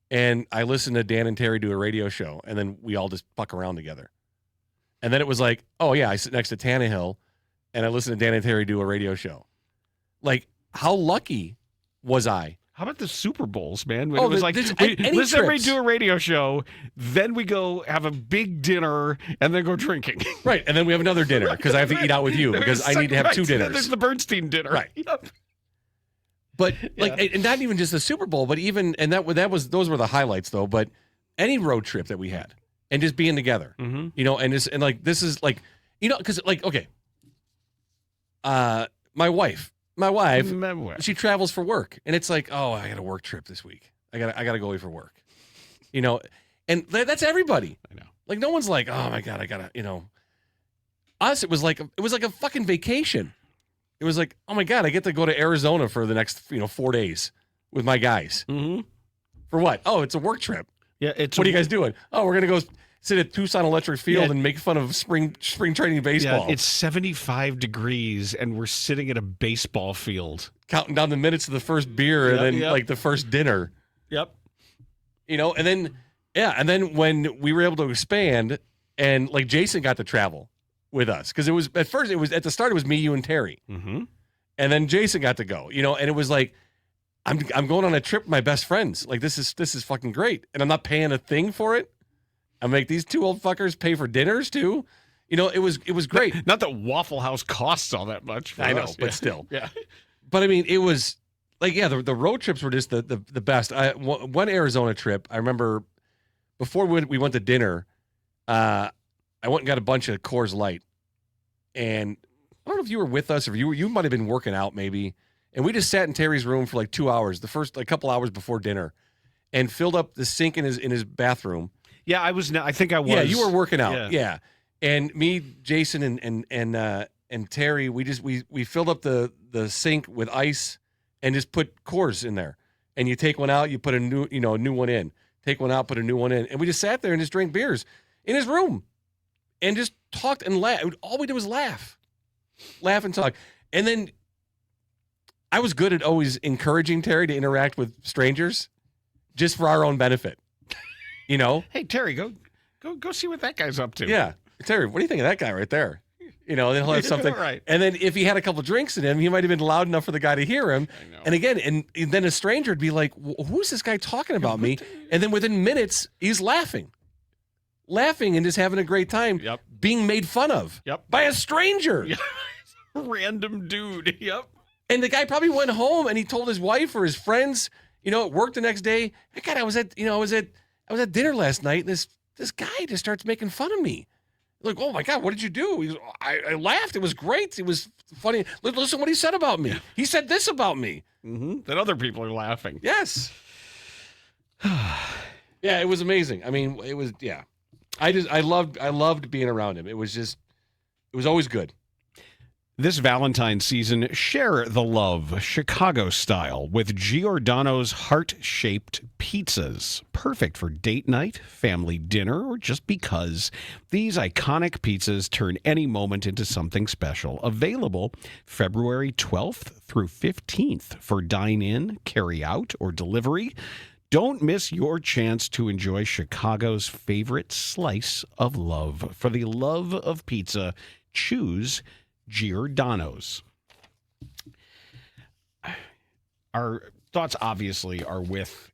and I listen to Dan and Terry do a radio show, and then we all just fuck around together. And then it was like, oh yeah, I sit next to Tannehill, and I listen to Dan and Terry do a radio show. Like, how lucky was I? How about the Super Bowls, man? When it was like, let's everybody do a radio show, then we go have a big dinner, and then go drinking. Right, and then we have another dinner because I have to eat out with you because I need to have two dinners. There's the Bernstein dinner. Right. Yep. But and not even just the Super Bowl, but even those were the highlights though. But any road trip that we had, and just being together, and this is like, because like, okay, my wife, she travels for work, and it's like, oh, I got a work trip this week. I gotta go away for work, and that's everybody. I know. Like no one's like, oh my God, I gotta, Us, it was like a fucking vacation. It was like, oh my God, I get to go to Arizona for the next 4 days with my guys. Mm-hmm. For what? Oh, it's a work trip. Yeah. What are you guys doing? Oh, we're gonna go sit at Tucson Electric Field and make fun of spring training baseball. Yeah, it's 75 degrees, and we're sitting at a baseball field, counting down the minutes of the first beer, and then like the first dinner. Yep. And then when we were able to expand, and like Jason got to travel with us, because at the start it was me, you, and Terry, and then Jason got to go. And it was like, I'm going on a trip with my best friends. Like this is fucking great, and I'm not paying a thing for it. I make these two old fuckers pay for dinners too. It was great. Not that Waffle House costs all that much for I know, us. but still. Yeah. But I mean, it was like, the road trips were just the best. One Arizona trip, I remember before we went to dinner, I went and got a bunch of Coors Light. And I don't know if you were with us, or you might have been working out maybe. And we just sat in Terry's room for like 2 hours, the first couple hours before dinner, and filled up the sink in his bathroom. Yeah, I was. I think I was. Yeah, you were working out. Yeah. And me, Jason, and Terry, we filled up the sink with ice and just put Coors in there. And you take one out, you put a new one in. Take one out, put a new one in. And we just sat there and just drank beers in his room and just talked and laughed. All we did was laugh and talk. And then I was good at always encouraging Terry to interact with strangers just for our own benefit. Hey, Terry, go see what that guy's up to. Yeah. Terry, what do you think of that guy right there? And then he'll have something. Right. And then if he had a couple drinks in him, he might have been loud enough for the guy to hear him. I know. And again, and then a stranger would be like, who's this guy talking about me? And then within minutes, he's laughing and just having a great time. Yep. Being made fun of. Yep. By a stranger. Random dude. Yep. And the guy probably went home and he told his wife or his friends, at work the next day, hey, God, I was at I was at dinner last night, and this guy just starts making fun of me. Like, oh my God, what did you do? I laughed. It was great. It was funny. Listen what he said about me. He said this about me. Mm-hmm. That other people are laughing. Yes. Yeah, it was amazing. I mean, it was, yeah. I loved being around him. It was always good. This Valentine's season, share the love Chicago style with Giordano's heart-shaped pizzas. Perfect for date night, family dinner, or just because. These iconic pizzas turn any moment into something special. Available February 12th through 15th for dine-in, carry-out, or delivery. Don't miss your chance to enjoy Chicago's favorite slice of love. For the love of pizza, choose Giordano's. Our thoughts obviously are with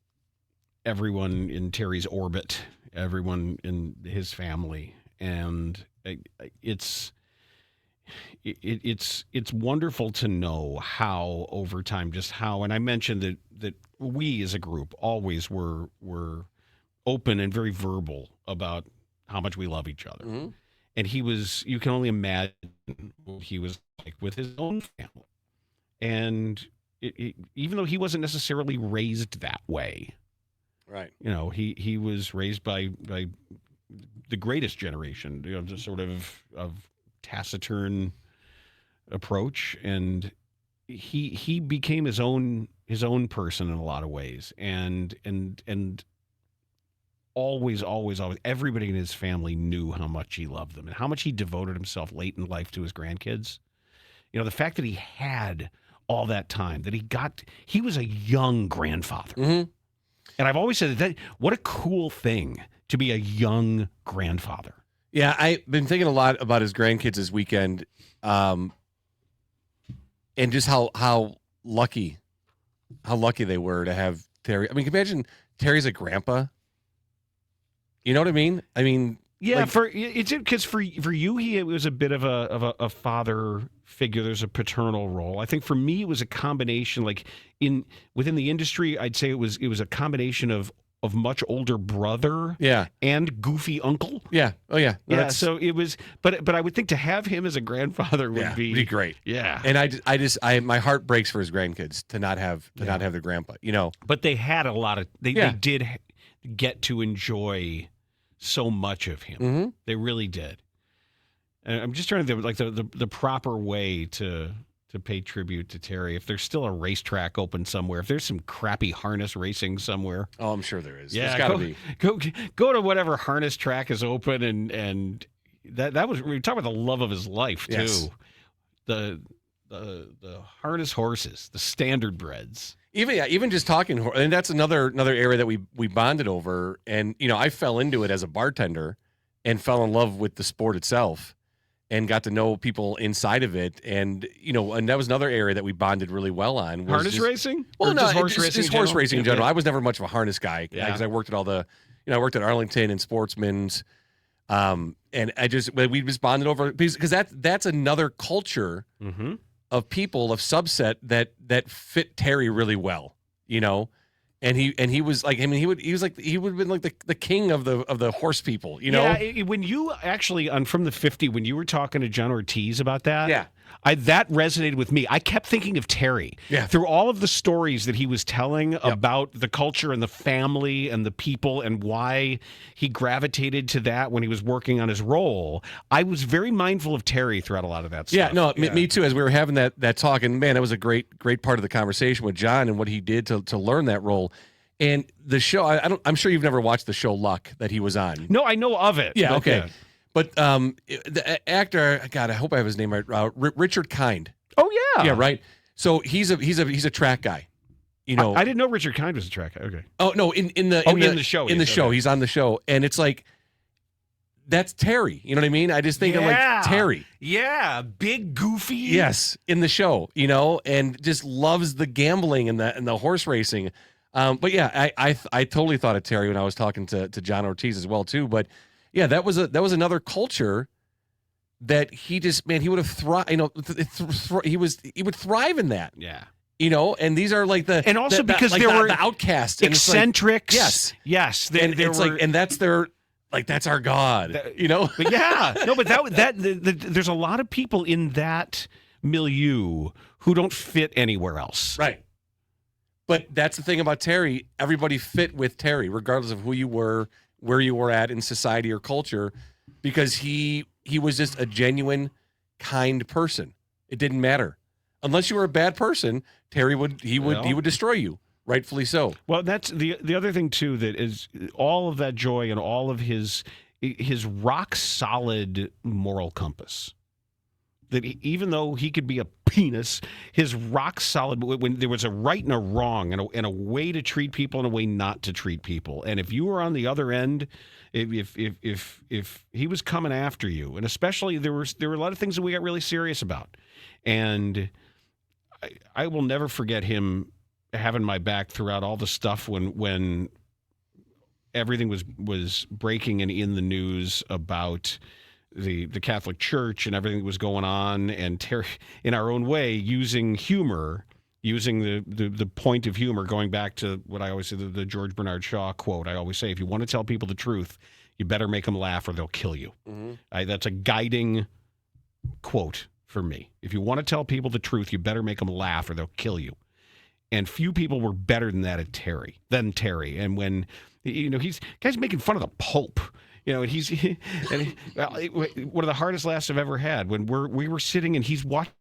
everyone in Terry's orbit, everyone in his family, and it's wonderful to know how over time, just how, and I mentioned that we as a group always were open and very verbal about how much we love each other. Mm-hmm. And you can only imagine what he was like with his own family. And even though he wasn't necessarily raised that way, right? You know, he was raised by the greatest generation, you know, the sort of taciturn approach, and he became his own person in a lot of ways, and always everybody in his family knew how much he loved them and how much he devoted himself late in life to his grandkids. You know, the fact that he had all that time, that he was a young grandfather. Mm-hmm. And I've always said that what a cool thing to be a young grandfather. Yeah, I've been thinking a lot about his grandkids this weekend, and just how lucky they were to have Terry. I mean, can you imagine Terry's a grandpa? You know what I mean? I mean, yeah. Because for you, he was a bit of a father figure. There's a paternal role. I think for me, it was a combination. Like within the industry, I'd say it was a combination of much older brother, yeah, and goofy uncle, yeah. Oh yeah, no, yeah. So it was, but I would think to have him as a grandfather would be great. Yeah, and I my heart breaks for his grandkids to not have their grandpa. You know, but they had a lot of they did get to enjoy so much of him. Mm-hmm. They really did. And I'm just trying to think like the proper way to pay tribute to Terry. If there's still a racetrack open somewhere, if there's some crappy harness racing somewhere. Oh, I'm sure there is. Yeah, there's got to be. Go to whatever harness track is open, and that was, we were talking about the love of his life too. Yes. The harness horses, the standard breds. Even just talking, and that's another area that we bonded over. And you know, I fell into it as a bartender, and fell in love with the sport itself, and got to know people inside of it. And you know, and that was another area that we bonded really well on. Harness racing? Well, no, horse racing in general. I was never much of a harness guy because I worked at I worked at Arlington and Sportsman's, and we just bonded over because that's another culture. Mm-hmm. Of people of subset that fit Terry really well, you know, and he was like, I mean, he would have been like the king of the horse people, you know. Yeah, when you actually on From the 50, when you were talking to John Ortiz about that, yeah, that resonated with me. I kept thinking of Terry through all of the stories that he was telling about the culture and the family and the people and why he gravitated to that when he was working on his role. I was very mindful of Terry throughout a lot of that stuff. Yeah, no, me too. As we were having that talk, and man, that was a great part of the conversation with John and what he did to learn that role. And the show, I'm sure you've never watched the show Luck that he was on. No, I know of it. Yeah, okay. But the actor, God, I hope I have his name right. Richard Kind. Oh yeah, yeah, right. So he's a track guy. You know, I didn't know Richard Kind was a track guy. Okay. Oh no, in the show, he's on the show, and it's like that's Terry. You know what I mean? I just think of like Terry. Yeah, big goofy. Yes, in the show, you know, and just loves the gambling and the horse racing. But yeah, I totally thought of Terry when I was talking to John Ortiz as well too. But yeah, that was another culture that he would have thrived. You know, he would thrive in that. Yeah. And these are like the and also the, because like there were the outcasts, and eccentrics. Yes, and it's were, like, and that's their that's our God, But yeah, no, but there's a lot of people in that milieu who don't fit anywhere else. Right. But that's the thing about Terry. Everybody fit with Terry, regardless of who you were, where you were at in society or culture, because he was just a genuine, kind person. It didn't matter. Unless you were a bad person, Terry would destroy you, rightfully so. Well, that's the other thing too, that is all of that joy and all of his rock solid moral compass. That even though he could be a penis, his rock solid, when there was a right and a wrong and a way to treat people and a way not to treat people. And if you were on the other end, if he was coming after you, and especially there were a lot of things that we got really serious about. And I will never forget him having my back throughout all the stuff when everything was breaking and in the news about the Catholic Church and everything that was going on, and Terry, in our own way, using humor, using the point of humor, going back to what I always say, the George Bernard Shaw quote. I always say, if you want to tell people the truth, you better make them laugh or they'll kill you. Mm-hmm. That's a guiding quote for me. If you want to tell people the truth, you better make them laugh or they'll kill you. And few people were better than that at Terry. And when guy's making fun of the Pope. And he's one of the hardest laughs I've ever had when we were sitting and he's watching.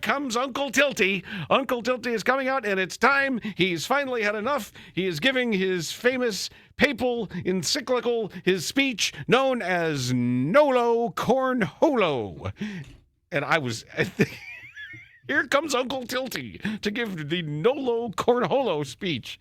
Comes Uncle Tilty. Uncle Tilty is coming out, and it's time. He's finally had enough. He is giving his famous papal encyclical, his speech known as Nolo Cornholo. And here comes Uncle Tilty to give the Nolo Cornholo speech.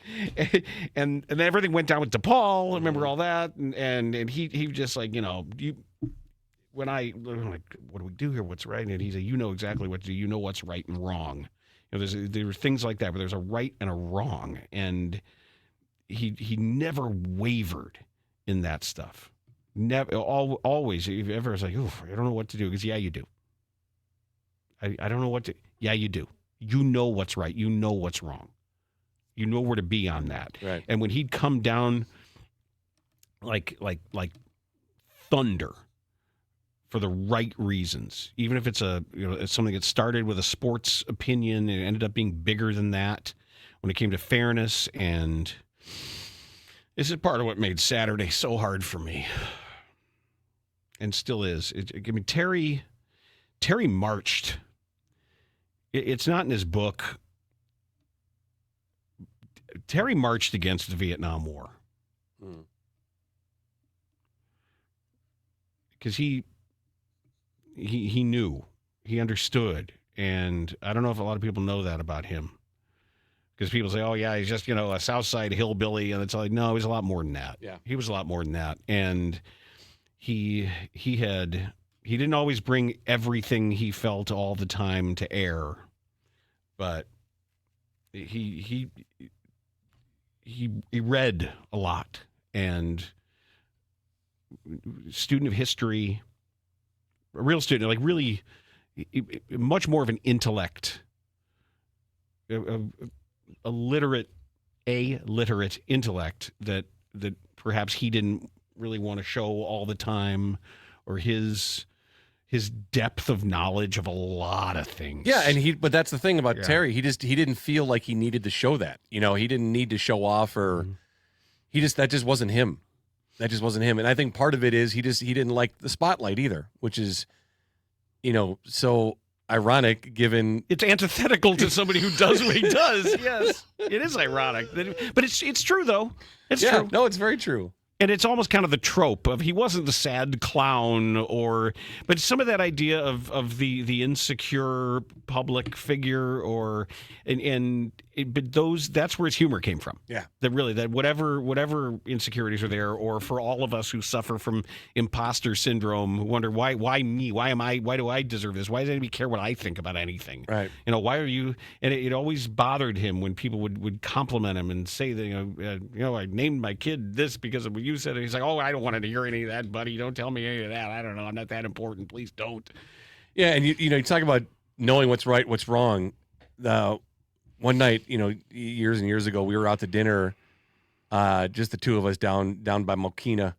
And everything went down with DePaul. Remember all that? And he just like, when I'm like, what do we do here? What's right? And he said, you know exactly what to do. You know what's right and wrong. There were things like that where there's a right and a wrong. And he never wavered in that stuff. Never, always. If ever was like, oof, I don't know what to do. Because yeah, you do. I don't know what to. Yeah, you do. You know what's right. You know what's wrong. You know where to be on that. Right. And when he'd come down like thunder for the right reasons, even if it's it's something that started with a sports opinion and ended up being bigger than that, when it came to fairness, and this is part of what made Saturday so hard for me, and still is. Terry marched. It's not in his book. Terry marched against the Vietnam War. Because he knew, he understood. And I don't know if a lot of people know that about him. Because people say, oh, yeah, he's just, a South Side hillbilly. And it's like, no, he's a lot more than that. Yeah. He was a lot more than that. And he didn't always bring everything he felt all the time to air, but he read a lot, and student of history, a real student, like really much more of an intellect, a literate intellect that perhaps he didn't really want to show all the time, or his depth of knowledge of a lot of things. Yeah, but that's the thing about Terry. He didn't feel like he needed to show that. He didn't need to show off, or that just wasn't him. That just wasn't him. And I think part of it is he didn't like the spotlight either, which is, so ironic given it's antithetical to somebody who does what he does. Yes, it is ironic, but it's true though. It's true. No, it's very true. And it's almost kind of the trope of he wasn't the sad clown, but some of that idea of the insecure public figure, but that's where his humor came from. Yeah, that whatever insecurities are there, or for all of us who suffer from imposter syndrome, who wonder why me, why do I deserve this? Why does anybody care what I think about anything? Right. Why are you? And it always bothered him when people would compliment him and say that I named my kid this because of what you said. And he's like, oh, I don't want to hear any of that, buddy. Don't tell me any of that. I don't know. I'm not that important. Please don't. Yeah, and you talk about knowing what's right, what's wrong. One night, years and years ago, we were out to dinner, just the two of us down by Moquina,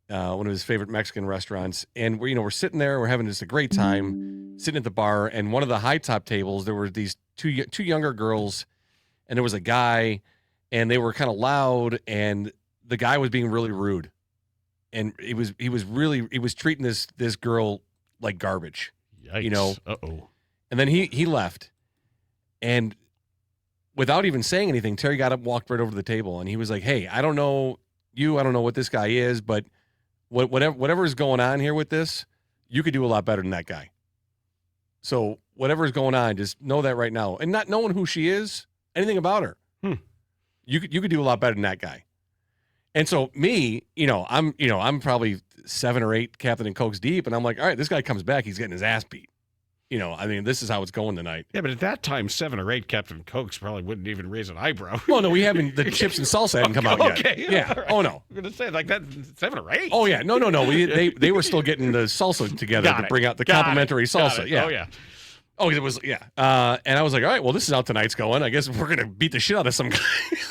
one of his favorite Mexican restaurants, and we're sitting there, we're having just a great time, sitting at the bar, and one of the high top tables, there were these two younger girls, and there was a guy, and they were kind of loud, and the guy was being really rude, and he was treating this girl like garbage. Yikes. Uh-oh. And then he left, and without even saying anything, Terry got up, walked right over to the table, and he was like, "Hey, I don't know what this guy is, but whatever is going on here with this, you could do a lot better than that guy. So whatever is going on, just know that right now, and not knowing who she is, anything about her, you could do a lot better than that guy." And so me, I'm probably 7 or 8 Captain and Cokes deep, and I'm like, all right, this guy comes back, he's getting his ass beat. This is how it's going tonight. Yeah, but at that time, 7 or 8 Captain Cokes probably wouldn't even raise an eyebrow. Well, no, we haven't. The chips and salsa hadn't come out yet. Okay. Yeah. Right. Oh no. I'm gonna say like that 7 or 8. Oh yeah. No. They were still getting the salsa together to bring out the complimentary salsa. Yeah. Oh yeah. Oh, it was and I was like, all right, well, this is how tonight's going. I guess we're gonna beat the shit out of some guy.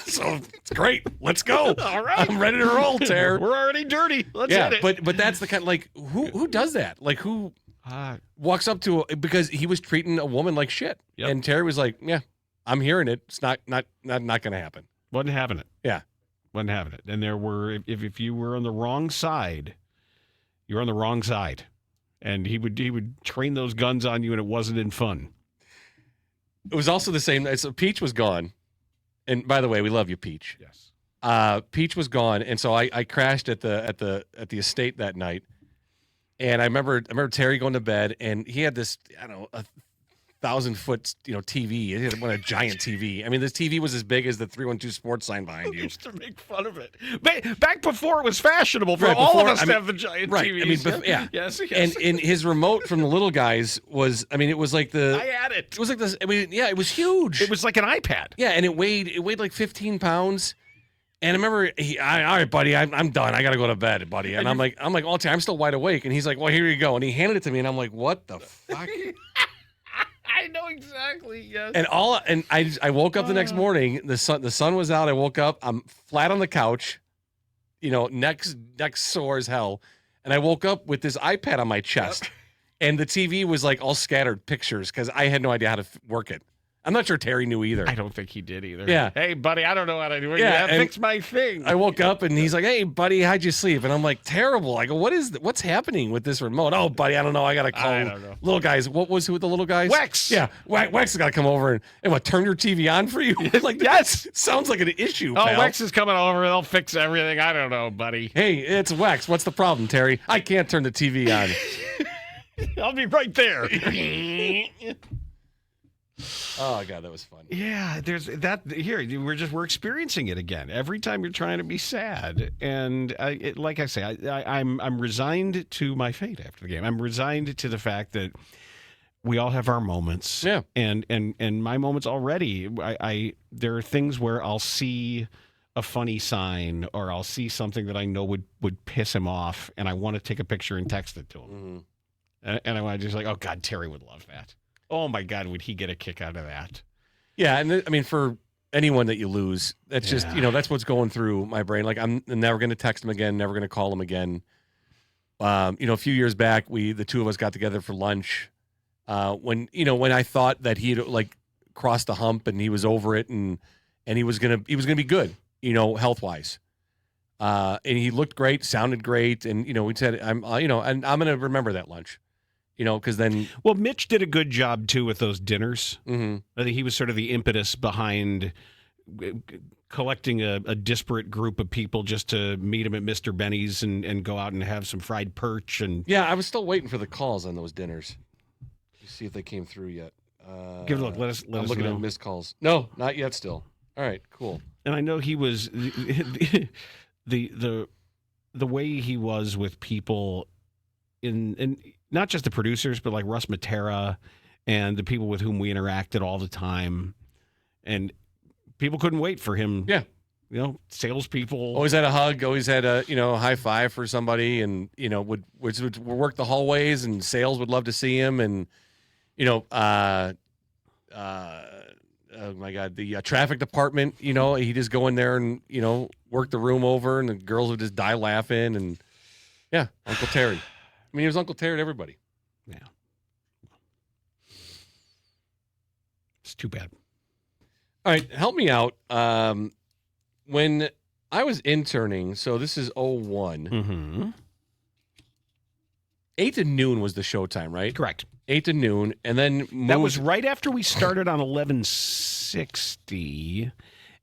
So it's great. Let's go. All right. I'm ready to roll, Ter. We're already dirty. Let's hit it. But that's the kind who does that? Like who walks up to because he was treating a woman like shit. Yep. And Terry was like, yeah, I'm hearing it. It's not gonna happen. Wasn't having it. Yeah. Wasn't having it. And there were if you were on the wrong side, you're on the wrong side. And he would train those guns on you, and it wasn't in fun. It was also the same. So Peach was gone, and by the way, we love you, Peach. Yes. Peach was gone, and so I crashed at the estate that night. And I remember Terry going to bed, and he had this 1,000-foot TV. He had a giant TV. I mean, this TV was as big as the 312 Sports sign behind you. I used to make fun of it back before it was fashionable for right, all before, of us to have the giant TVs. I mean, yeah. Yes. And his remote from the little guys was. I mean, it was like the. I had it. It was like this. I mean, yeah, it was huge. It was like an iPad. Yeah, and it weighed like 15 pounds. And I remember, all right, buddy, I'm done. I got to go to bed, buddy. And I'm like, oh, I'm still wide awake. And he's like, well, here you go. And he handed it to me, and I'm like, what the fuck? I know exactly. Yes. And I woke up the next morning. The sun was out. I woke up. I'm flat on the couch, neck sore as hell. And I woke up with this iPad on my chest, and the TV was like all scattered pictures because I had no idea how to work it. I'm not sure Terry knew either. I don't think he did either. Yeah. Hey, buddy, I don't know how to do it. Yeah, fix my thing. I woke up and he's like, "Hey, buddy, how'd you sleep?" And I'm like, "Terrible." I go, "What's happening with this remote?" "Oh, buddy, I don't know. I gotta call." I don't know. Little guys. What was who with the little guys? Wex. Yeah, Wex has got to come over and what? Turn your TV on for you? Like yes. Sounds like an issue. Oh, pal. Wex is coming over. They'll fix everything. I don't know, buddy. Hey, it's Wex. What's the problem, Terry? I can't turn the TV on. I'll be right there. Oh God, that was fun. Yeah, there's that here. We're experiencing it again. Every time you're trying to be sad, and like I say, I'm resigned to my fate after the game. I'm resigned to the fact that we all have our moments. Yeah, and my moments already. There are things where I'll see a funny sign or I'll see something that I know would piss him off, and I want to take a picture and text it to him. Mm-hmm. And I want to just like, oh God, Terry would love that. Oh my God, would he get a kick out of that? Yeah, and I mean, for anyone that you lose, that's just that's what's going through my brain. Like I'm never going to text him again, never going to call him again. A few years back, the two of us got together for lunch. When I thought that he had like crossed the hump and he was over it and he was gonna be good, health wise. And he looked great, sounded great, and we said and I'm gonna remember that lunch. Because then... Well, Mitch did a good job, too, with those dinners. Mm-hmm. I think he was sort of the impetus behind collecting a disparate group of people just to meet him at Mr. Benny's and go out and have some fried perch. And yeah, I was still waiting for the calls on those dinners. Let's see if they came through yet. Give it a look. Let us I'm looking know. at missed calls. No, not yet still. All right, cool. And I know he was... the way he was with people in not just the producers, but like Russ Matera and the people with whom we interacted all the time. And people couldn't wait for him salespeople. Always had a hug. Always had a high five for somebody, and would work the hallways, and sales would love to see him, and oh my God, the traffic department. He'd just go in there and work the room over, and the girls would just die laughing, and yeah, Uncle Terry. I mean, he was Uncle Terry to everybody. Yeah. It's too bad. All right, help me out. When I was interning, so this is 01. Mm-hmm. 8 to noon was the showtime, right? Correct. 8 to noon, and then that was right after we started on 1160,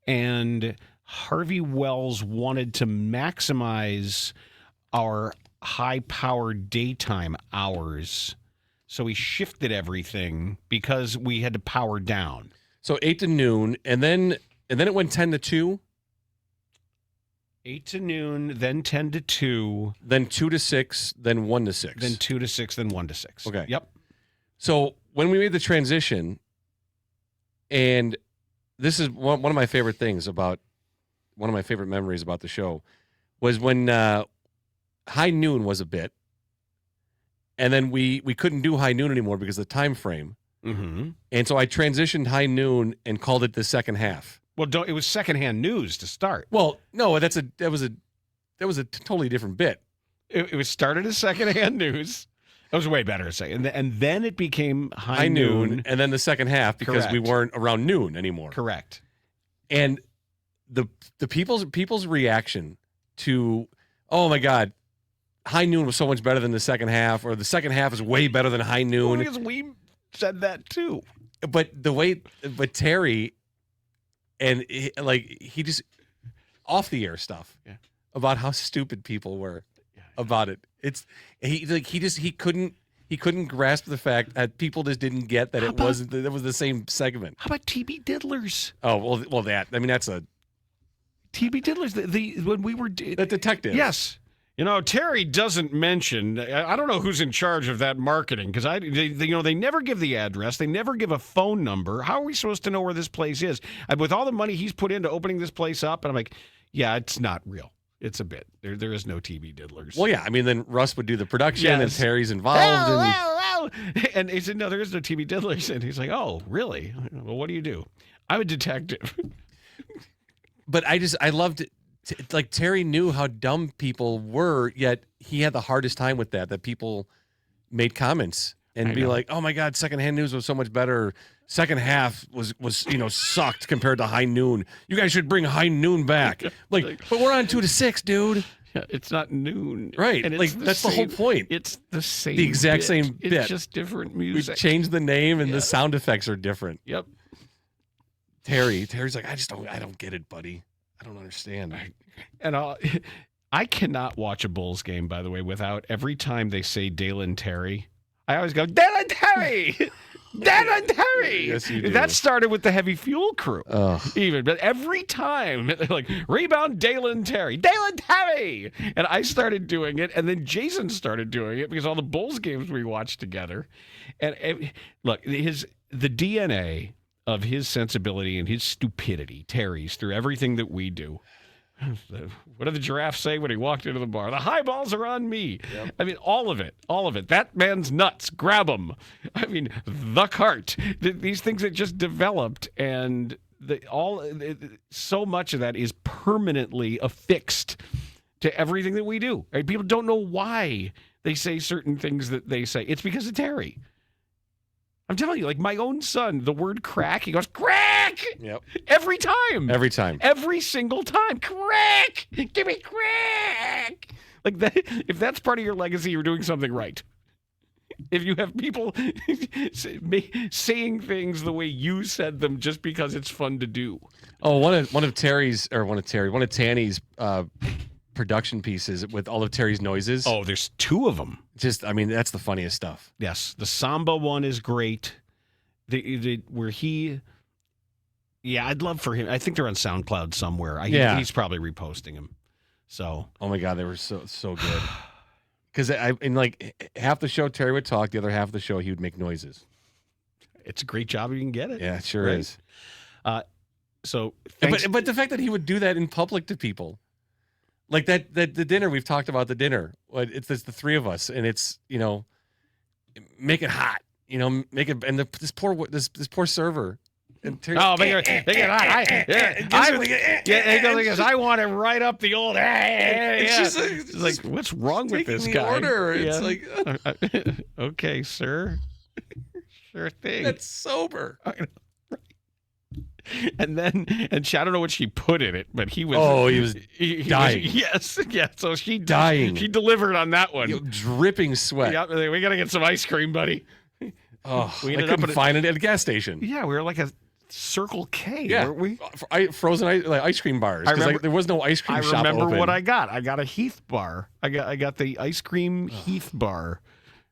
and Harvey Wells wanted to maximize our high-powered daytime hours, so he shifted everything because we had to power down. So 8 to noon, and then it went 10 to 2. 8 to noon, then 10 to 2. Then 2 to 6, then 1 to 6. Then 2 to 6, then 1 to 6. Okay. Yep. So when we made the transition, and this is one of my favorite things about, one of my favorite memories about the show, was when high noon was a bit, and then we couldn't do high noon anymore because of the time frame. Mm-hmm. And so I transitioned high noon and called it the second half. Well, it was secondhand news to start. Well, no, that was a totally different bit. It was started as secondhand news. It was way better to say, and then it became high noon, and then the second half because Correct. we weren't around noon anymore. Correct. And the people's reaction to, oh my God, high noon was so much better than the second half, or the second half is way better than high noon. Well, because we said that too. But Terry, and he just off the air stuff about how stupid people were about it. He couldn't grasp the fact that people just didn't get that it was the same segment. How about TB Diddlers? Oh well that's a TB Diddlers. When we were the detective. Yes. Terry doesn't mention. I don't know who's in charge of that marketing because they never give the address. They never give a phone number. How are we supposed to know where this place is? With all the money he's put into opening this place up, and I'm like, yeah, it's not real. It's a bit. There is no TB Diddlers. Well, yeah. I mean, then Russ would do the production, and Terry's involved. And he said, no, there is no TB Diddlers. And he's like, oh, really? Well, what do you do? I'm a detective. But I loved it. Terry knew how dumb people were, yet he had the hardest time with that people made comments and be like, oh my God, secondhand news was so much better. Second half was sucked compared to high noon. You guys should bring high noon back. But we're on 2 to 6, dude. Yeah, it's not noon. Right. And that's the whole point. It's the same. The exact bit. same bit. It's just different music. We changed the name and the sound effects are different. Yep. Terry's like, I don't get it, buddy. I don't understand. And I cannot watch a Bulls game, by the way, without every time they say Dale and Terry, I always go, Dale and Terry! Dale and Terry! Yes, you do. That started with the Heavy Fuel Crew. Even. But every time, they're like, rebound Dale and Terry. Dale and Terry! And I started doing it, and then Jason started doing it because all the Bulls games we watched together. And look, the DNA of his sensibility and his stupidity, Terry's, through everything that we do. What did the giraffe say when he walked into the bar? The high balls are on me. Yep. I mean, all of it. That man's nuts. Grab him. I mean, the cart. These things that just developed, and so much of that is permanently affixed to everything that we do. Right? People don't know why they say certain things that they say. It's because of Terry. I'm telling you, like my own son, the word crack, he goes, crack! Yep. Every time. Every time. Every single time. Crack! Give me crack! Like that, if that's part of your legacy, you're doing something right. If you have people saying things the way you said them just because it's fun to do. Oh, one of Tanny's production pieces with all of Terry's noises. Oh, there's 2 of them. That's the funniest stuff. Yes, the Samba one is great. I'd love for him. I think they're on SoundCloud somewhere. He's probably reposting them. So, oh my God, they were so good. Because half the show Terry would talk, the other half of the show he would make noises. It's a great job if you can get it. Yeah, it sure is. So, but the fact that he would do that in public to people, like that the dinner we've talked about the dinner. It's the three of us, and it's make it hot, make it, and this poor server. And make it hot. I want it right up the old. It's like, what's wrong with this guy? Order. It's like, okay, sir. Sure thing. That's sober. And then, I don't know what she put in it, but he was. Oh, he was dying. Yes. So she dying. She delivered on that one. Dripping sweat. Yeah, we got to get some ice cream, buddy. Oh, we couldn't find it at a gas station. Yeah, we were like a Circle K. Yeah, weren't we? Frozen ice cream bars. Because there was no ice cream shop open. I remember what I got. I got a Heath bar. I got the ice cream Heath bar.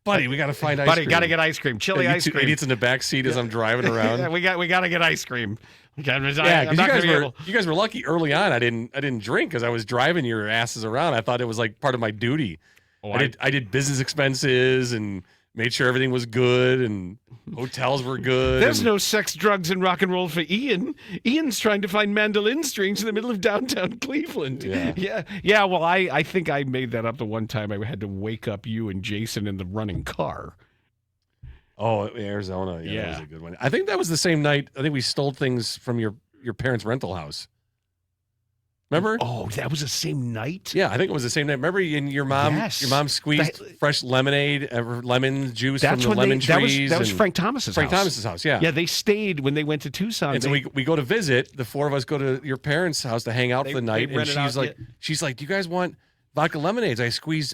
Buddy, we got to find ice cream. Buddy, got to get ice cream. Chili ice cream. Idiots in the back seat as I'm driving around. We got to get ice cream. You guys were lucky early on. I didn't drink because I was driving your asses around. I thought it was like part of my duty. I did business expenses and made sure everything was good and hotels were good. There's no sex, drugs, and rock and roll for Ian. Ian's trying to find mandolin strings in the middle of downtown Cleveland. Yeah. Well, I think I made that up the one time I had to wake up you and Jason in the running car. Oh, Arizona. Yeah, that was a good one. I think that was the same night. I think we stole things from your parents' rental house. Remember? Oh, that was the same night? Yeah, I think it was the same night. Remember your mom squeezed fresh lemonade, lemon juice from the lemon trees. That was Frank Thomas's house, yeah. Yeah, they stayed when they went to Tucson. And so we go to visit. The four of us go to your parents' house to hang out for the night. And she's like, do you guys want vodka lemonades?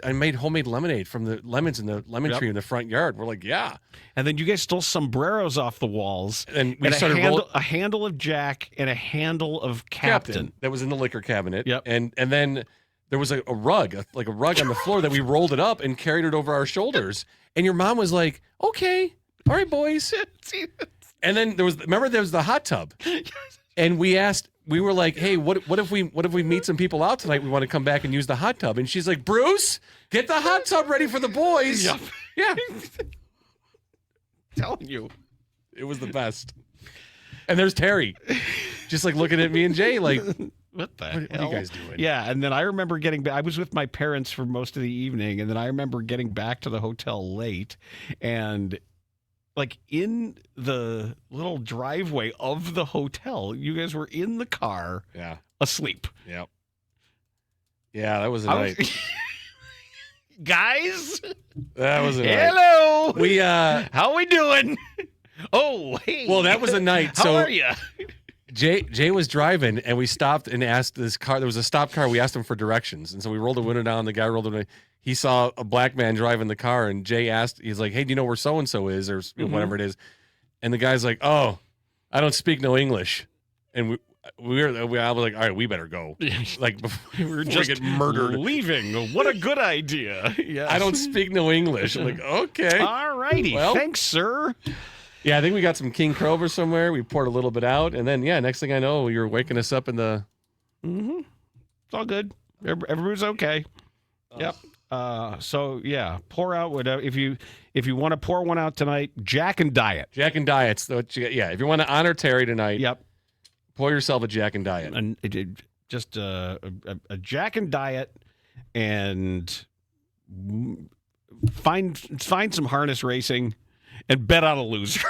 I made homemade lemonade from the lemons in the lemon tree in the front yard. We're like, yeah. And then you guys stole sombreros off the walls. And we started a handle of Jack and a handle of Captain. That was in the liquor cabinet. Yep. And then there was a rug on the floor that we rolled it up and carried it over our shoulders. And your mom was like, okay, all right, boys. And then there was the hot tub. And we were like, hey, what if we meet some people out tonight? We want to come back and use the hot tub. And she's like, Bruce, get the hot tub ready for the boys. Yep. Yeah. Telling you. It was the best. And there's Terry just like looking at me and Jay like, what the hell? What are you guys doing? Yeah, and then I remember getting back. I was with my parents for most of the evening, and then I remember getting back to the hotel late, and like in the little driveway of the hotel, you guys were in the car, asleep. Yep. Yeah, that was a night. Guys, that was a night. Hello. We how we doing? Oh, hey. Well, that was a night. How are you? Jay was driving, and we stopped and asked this car. There was a stop car. We asked him for directions, and so we rolled the window down. The guy rolled the window. He saw a black man driving the car, and Jay asked, he's like, hey, do you know where so-and-so is, or whatever it is? And the guy's like, oh, I don't speak no English. And I was like, all right, we better go. Like, before we were just get murdered. Leaving. What a good idea. Yes. I don't speak no English. I'm like, okay. All righty. Well, thanks, sir. Yeah, I think we got some King Crover somewhere. We poured a little bit out. And then, next thing I know, you're waking us up in the... Mm-hmm. It's all good. Everybody's okay. Yep. So pour out whatever. If you want to pour one out tonight, Jack and Diet. Jack and Diet's what you get. Yeah. If you want to honor Terry tonight, pour yourself a Jack and Diet. And just a Jack and Diet, and find some harness racing, and bet on a loser.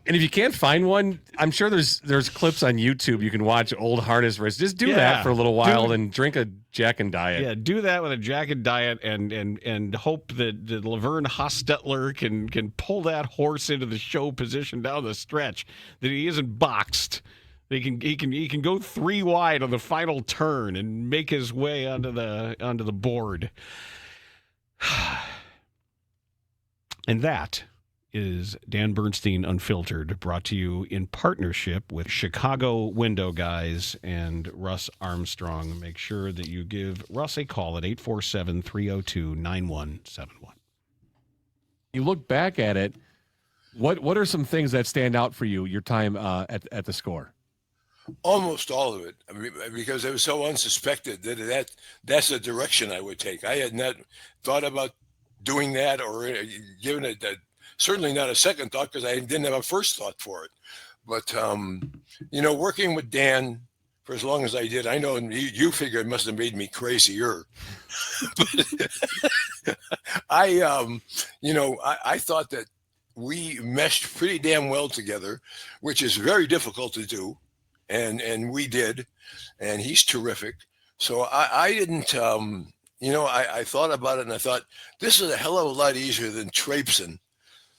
And if you can't find one, I'm sure there's clips on YouTube you can watch old harness races. Just do that for a little while and drink a Jack and Diet. Yeah, do that with a Jack and Diet and hope that Laverne Hostetler can pull that horse into the show position down the stretch, that he isn't boxed. He can go 3 wide on the final turn and make his way onto the board. And that is Dan Bernstein Unfiltered, brought to you in partnership with Chicago Window Guys and Russ Armstrong. Make sure that you give Russ a call at 847-302-9171. You look back at it, what are some things that stand out for you, your time at the Score? Almost all of it, because I was so unsuspected that's the direction I would take. I had not thought about doing that or giving it certainly not a second thought, because I didn't have a first thought for it. But working with Dan for as long as I did, I know you figure it must have made me crazier. But I thought that we meshed pretty damn well together, which is very difficult to do, and we did, and he's terrific. So I didn't, I thought about it and I thought this is a hell of a lot easier than traipsing.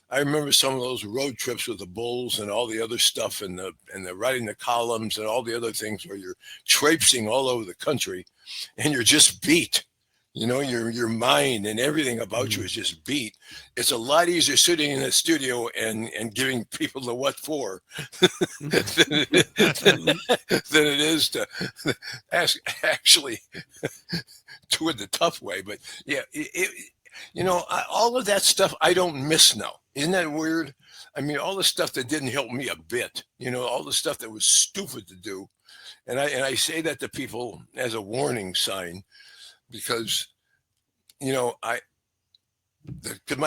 I remember some of those road trips with the Bulls and all the other stuff, and the writing the columns and all the other things where you're traipsing all over the country, and you're just beat. Your mind and everything about you is just beat. It's a lot easier sitting in a studio and giving people the what for than it is to actually do it the tough way. But yeah, all of that stuff I don't miss now. Isn't that weird? I mean, all the stuff that didn't help me a bit, all the stuff that was stupid to do. And I say that to people as a warning sign, because, my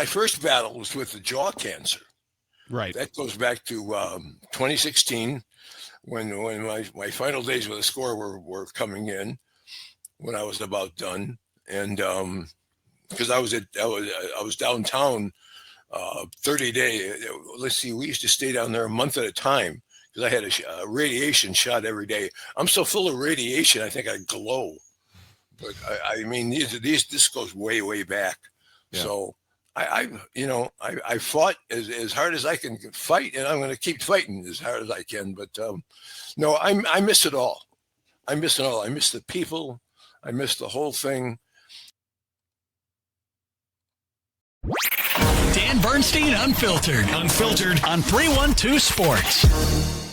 first battle was with the jaw cancer. Right. That goes back to 2016 when my final days with the score were coming in, when I was about done. And because I was downtown 30 days. Let's see, we used to stay down there a month at a time because I had a radiation shot every day. I'm so full of radiation, I think I glow. But I mean, this goes way, way back. Yeah. So I fought as hard as I can fight, and I'm going to keep fighting as hard as I can. But no, I miss it all. I miss it all. I miss the people. I miss the whole thing. Dan Bernstein Unfiltered on 312 Sports.